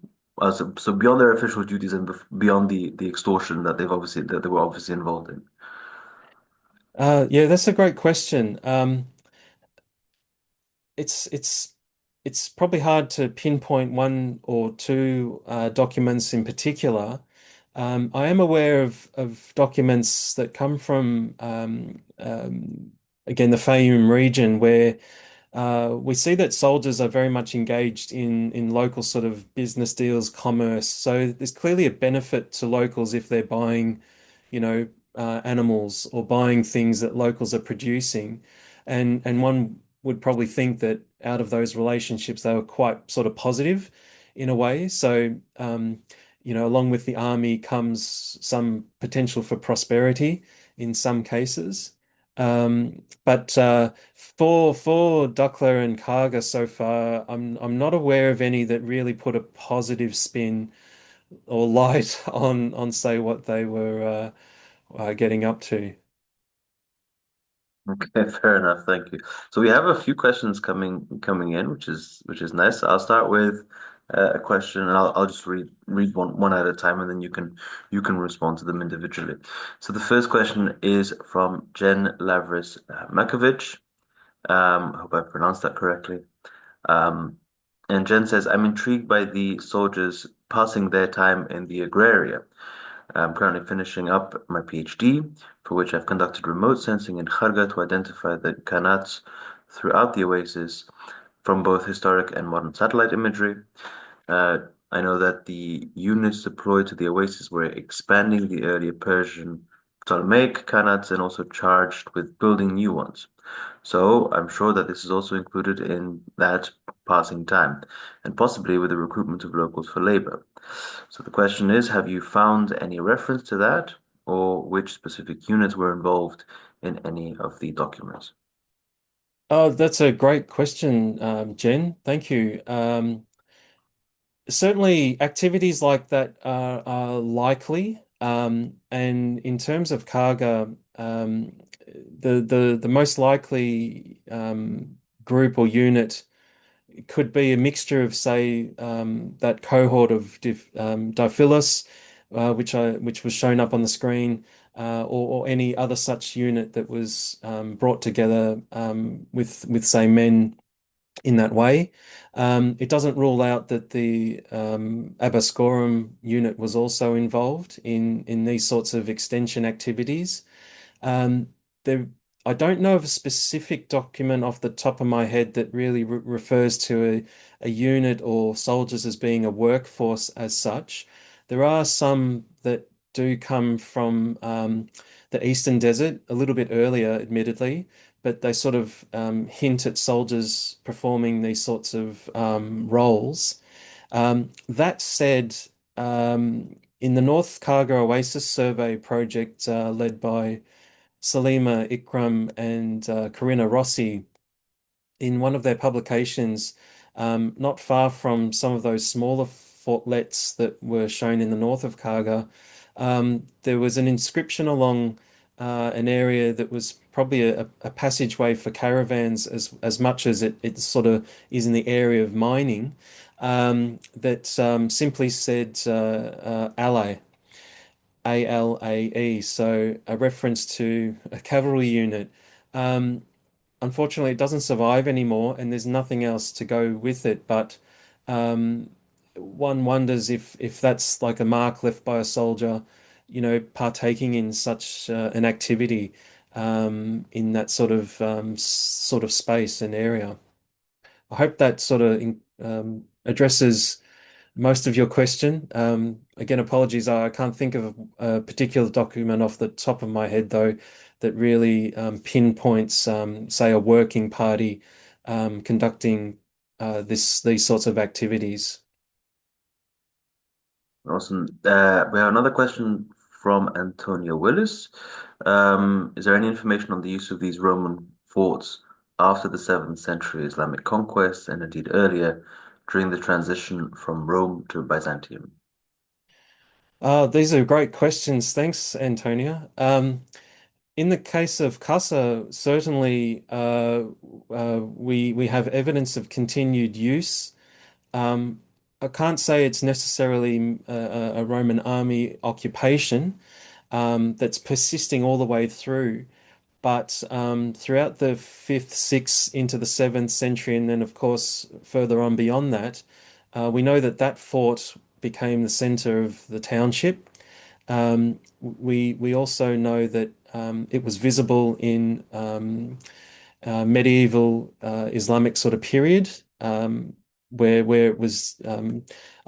so beyond their official duties and beyond the extortion that they were obviously involved in. Yeah, that's a great question. It's it's it's probably hard to pinpoint one or two documents in particular. I am aware of documents that come from, again, the Fayum region, where we see that soldiers are very much engaged in local sort of business deals, commerce. So there's clearly a benefit to locals if they're buying, animals, or buying things that locals are producing. And one would probably think that out of those relationships, they were quite sort of positive in a way. So, along with the army comes some potential for prosperity in some cases. But for Duckler and Karga so far, I'm not aware of any that really put a positive spin or light on, say, what they were getting up to. Okay, fair enough. Thank you. So we have a few questions coming in, which is nice. I'll start with a question, and I'll just read one at a time, and then you can respond to them individually. So the first question is from Jen Lavris Makovic. I hope I pronounced that correctly. Um, And Jen says, I'm intrigued by the soldiers passing their time in the agraria. I'm currently finishing up my PhD, for which I've conducted remote sensing in Kharga to identify the Qanats throughout the oasis from both historic and modern satellite imagery. Uh, I know that the units deployed to the oasis were expanding the earlier Persian Ptolemaic Qanats and also charged with building new ones. So I'm sure that this is also included in that passing time, and possibly with the recruitment of locals for labor. So the question is, have you found any reference to that, or which specific units were involved in any of the documents? Oh, that's a great question, Jen. Thank you. Certainly, activities like that are likely. And in terms of Karga, the most likely group or unit could be a mixture of, say, that cohort of Diphilus, which was shown up on the screen, or any other such unit that was brought together with say men in that way. It doesn't rule out that the Abascorum unit was also involved in these sorts of extension activities. Um, there, I don't know of a specific document off the top of my head that really refers to a unit or soldiers as being a workforce as such. There are some that do come from the Eastern Desert, a little bit earlier, admittedly, but they sort of hint at soldiers performing these sorts of roles. That said, in the North Karga Oasis Survey project led by Salima Ikram and Corinna Rossi, in one of their publications, not far from some of those smaller fortlets that were shown in the north of Kaga, there was an inscription along an area that was probably a passageway for caravans as much as it sort of is in the area of mining, that simply said Alae. ALAE, so a reference to a cavalry unit. Um, Unfortunately, it doesn't survive anymore, and there's nothing else to go with it. But um, one wonders if that's like a mark left by a soldier, partaking in such an activity in that sort of space and area. I hope that sort of addresses most of your question. Again, apologies, I can't think of a particular document off the top of my head, though, that really pinpoints, say, a working party conducting these sorts of activities. Awesome. We have another question from Antonio Willis. Is there any information on the use of these Roman forts after the 7th century Islamic conquest and indeed earlier during the transition from Rome to Byzantium? These are great questions. Thanks, Antonia. In the case of Casa, certainly we have evidence of continued use. Um, I can't say it's necessarily a Roman army occupation that's persisting all the way through, but throughout the 5th, 6th into the 7th century, and then of course further on beyond that, we know that that fort became the center of the township. We also know that it was visible in medieval Islamic sort of period, where it was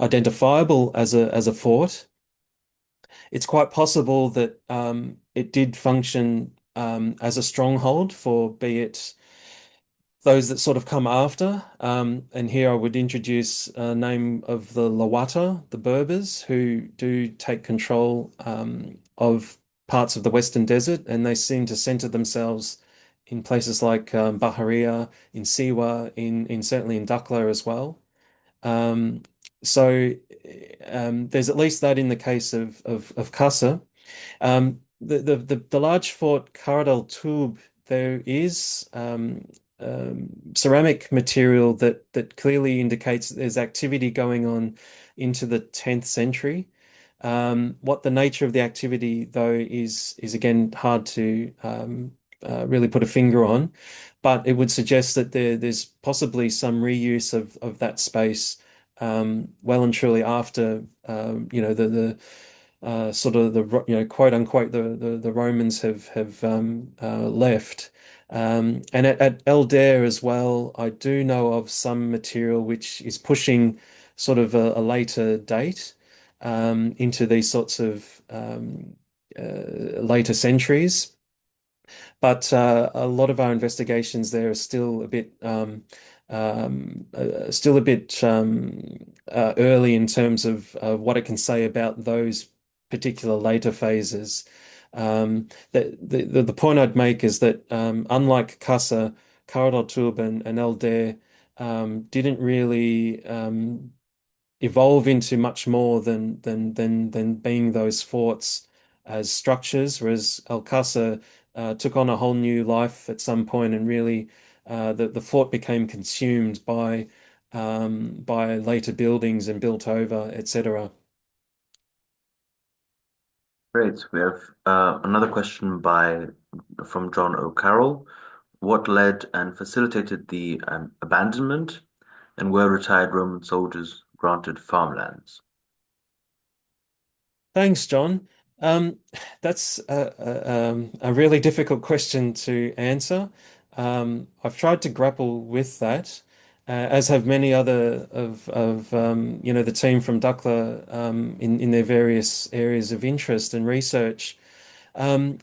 identifiable as a fort. It's quite possible that it did function as a stronghold for, be it those that sort of come after. And here I would introduce a name of the Lawata, the Berbers, who do take control of parts of the Western Desert, and they seem to center themselves in places like Bahariya, in Siwa, in certainly in Dakhla as well. Um, so there's at least that in the case of Kasa. The large fort Karadal Tube, there is ceramic material that clearly indicates there's activity going on into the 10th century. What the nature of the activity, though, is again hard to really put a finger on, but it would suggest that there's possibly some reuse of that space well and truly after the sort of the quote unquote the Romans have left. And at Elder as well, I do know of some material which is pushing sort of a later date into these sorts of later centuries. But a lot of our investigations there are still a bit early in terms of what it can say about those particular later phases. The point I'd make is that unlike Kassa, Karadotub and Elder didn't really evolve into much more than being those forts as structures, whereas Alcázar took on a whole new life at some point, and really the fort became consumed by later buildings and built over, etc. Great. We have another question by from John O'Carroll. What led and facilitated the abandonment, and were retired Roman soldiers granted farmlands? Thanks, John. Um, that's a really difficult question to answer. I've tried to grapple with that, as have many other of the team from Duckler in their various areas of interest and research. Um,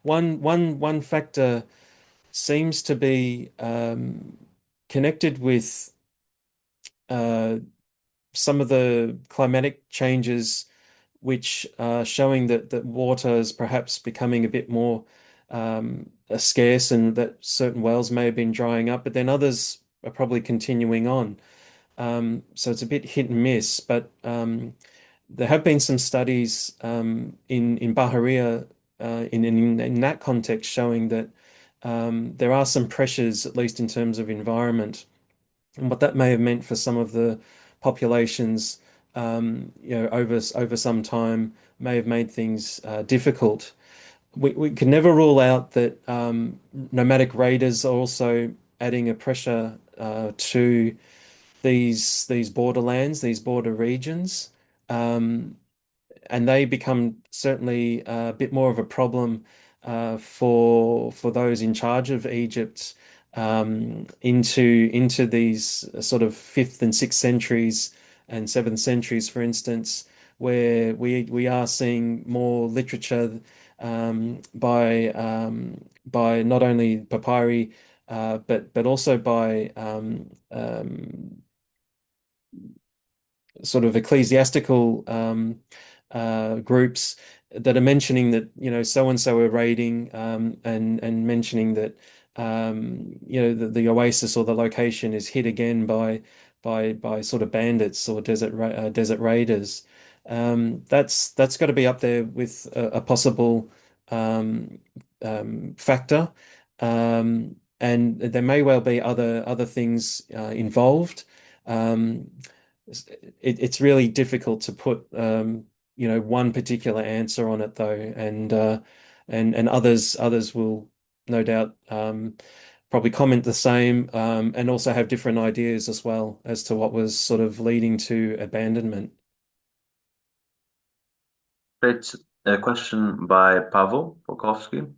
one factor seems to be connected with uh, some of the climatic changes which are showing that water is perhaps becoming a bit more scarce, and that certain wells may have been drying up, but then others are probably continuing on. So it's a bit hit and miss, but there have been some studies in Bahariya in that context showing that there are some pressures, at least in terms of environment, and what that may have meant for some of the populations, over some time may have made things difficult. We can never rule out that nomadic raiders are also adding a pressure to these borderlands, these border regions. Um, and they become certainly a bit more of a problem for those in charge of Egypt into these sort of fifth and sixth centuries and seventh centuries, for instance, where we are seeing more literature by not only papyri but also by sort of ecclesiastical groups that are mentioning that so and so are raiding and mentioning that the oasis or the location is hit again by sort of bandits or desert raiders. That's got to be up there with a possible um, factor. And there may well be other things involved. Um, it's really difficult to put one particular answer on it, though, and others will no doubt probably comment the same, and also have different ideas as well as to what was sort of leading to abandonment. Great. A question by Pavel Polkovsky.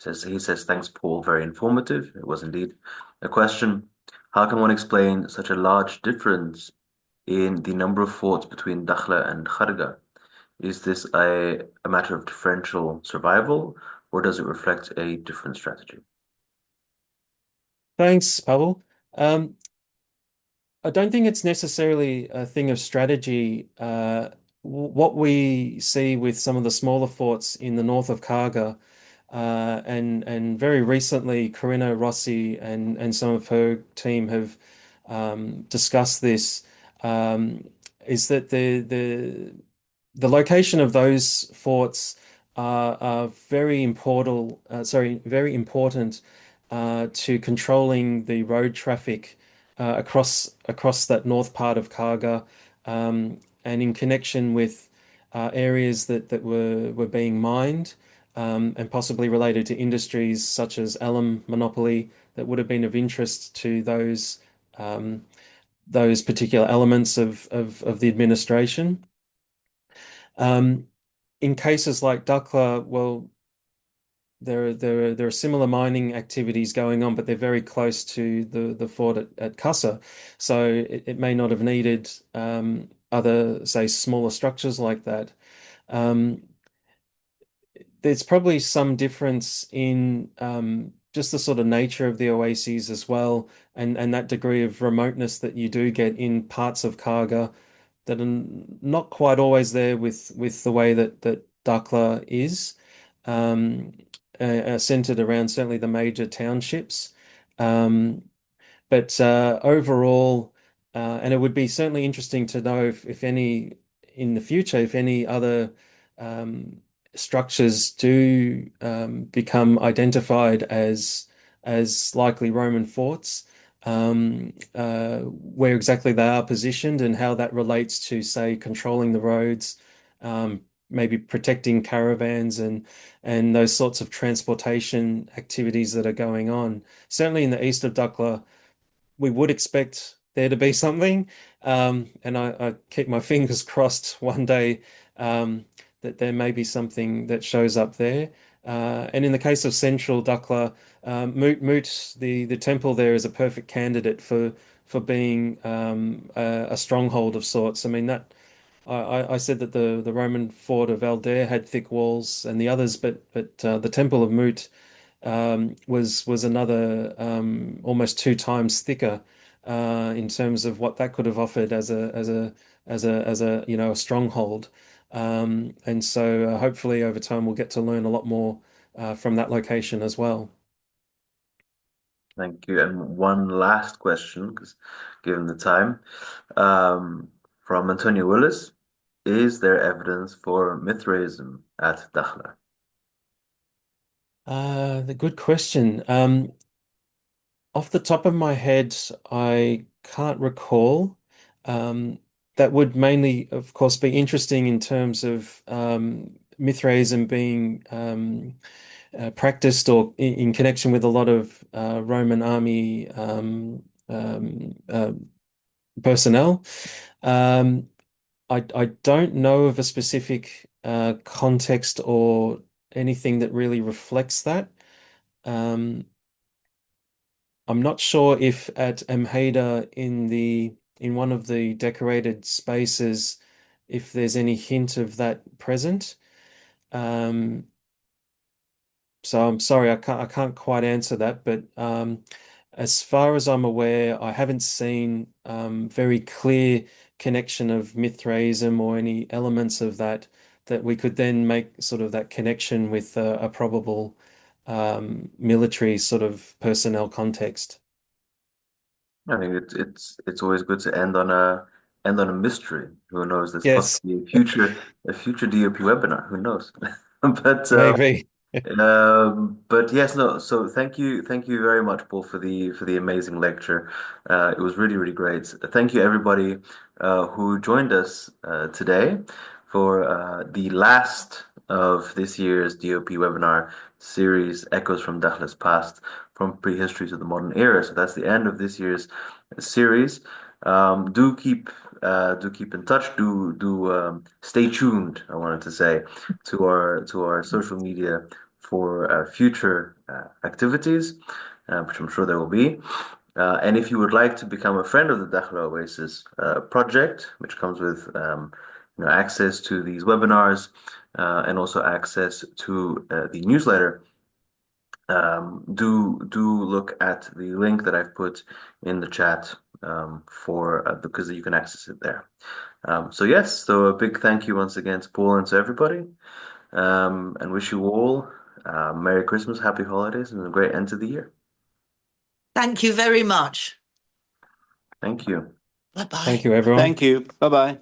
He says, thanks, Paul. Very informative. It was indeed. A question: how can one explain such a large difference in the number of forts between Dakhla and Kharga? Is this a matter of differential survival, or does it reflect a different strategy? Thanks, Pavel. Um, I don't think it's necessarily a thing of strategy. What we see with some of the smaller forts in the north of Kaga, and very recently, Corinna Rossi and some of her team have discussed this, um, is that the location of those forts are very important to controlling the road traffic across that north part of Kaga, and in connection with areas that were being mined. and possibly related to industries such as alum monopoly that would have been of interest to um, those particular elements of the administration. Um, in cases like Dakla, well, there are similar mining activities going on, but they're very close to the fort at Kucera, so it may not have needed other, say, smaller structures like that. Um, there's probably some difference in just the sort of nature of the oases as well, and that degree of remoteness that you do get in parts of Karga that are not quite always there with the way that Dakhla is, um, centered around certainly the major townships. Um, but overall, and it would be certainly interesting to know if any in the future, if any other um, structures do become identified as likely Roman forts, where exactly they are positioned and how that relates to, say, controlling the roads, maybe protecting caravans and those sorts of transportation activities that are going on. Certainly in the east of Dukla, we would expect there to be something. And I keep my fingers crossed one day that there may be something that shows up there. And in the case of Central Dukla, Moot, the temple there is a perfect candidate for being a stronghold of sorts. I mean that I said that the Roman fort of Aldair had thick walls and the others, but the Temple of Moot was another almost two times thicker in terms of what that could have offered as a a stronghold. And so hopefully over time we'll get to learn a lot more from that location as well. Thank you. And one last question, because given the time, um, from Antonio Willis, is there evidence for Mithraism at Dakhla? The good question. Off the top of my head, I can't recall. Um, that would mainly, of course, be interesting in terms of Mithraism being practiced or in connection with a lot of Roman army personnel. Um, I don't know of a specific context or anything that really reflects that. Um, I'm not sure if at Amheda in one of the decorated spaces, if there's any hint of that present. Um, so I'm sorry, I can't quite answer that, but as far as I'm aware, I haven't seen very clear connection of Mithraism or any elements of that we could then make sort of that connection with a probable military sort of personnel context. I think it's always good to end on a mystery. Who knows? There's Yes, possibly a future DOP webinar. Who knows? But maybe. but yes, no. So thank you very much, Paul, for the amazing lecture. It was really, really great. Thank you, everybody, who joined us today for the last of this year's DOP webinar series, Echoes from Dakhle's Past, from Prehistory to the Modern Era. So that's the end of this year's series. Do do keep in touch. Do stay tuned. I wanted to say to our social media for future activities, which I'm sure there will be. And if you would like to become a friend of the Dakhla Oasis project, which comes with access to these webinars and also access to the newsletter, do look at the link that I've put in the chat for because you can access it there. So yes, so a big thank you once again to Paul and to everybody, and wish you all Merry Christmas, Happy Holidays, and a great end to the year. Thank you very much. Thank you. Bye bye. Thank you, everyone. Thank you. Bye bye.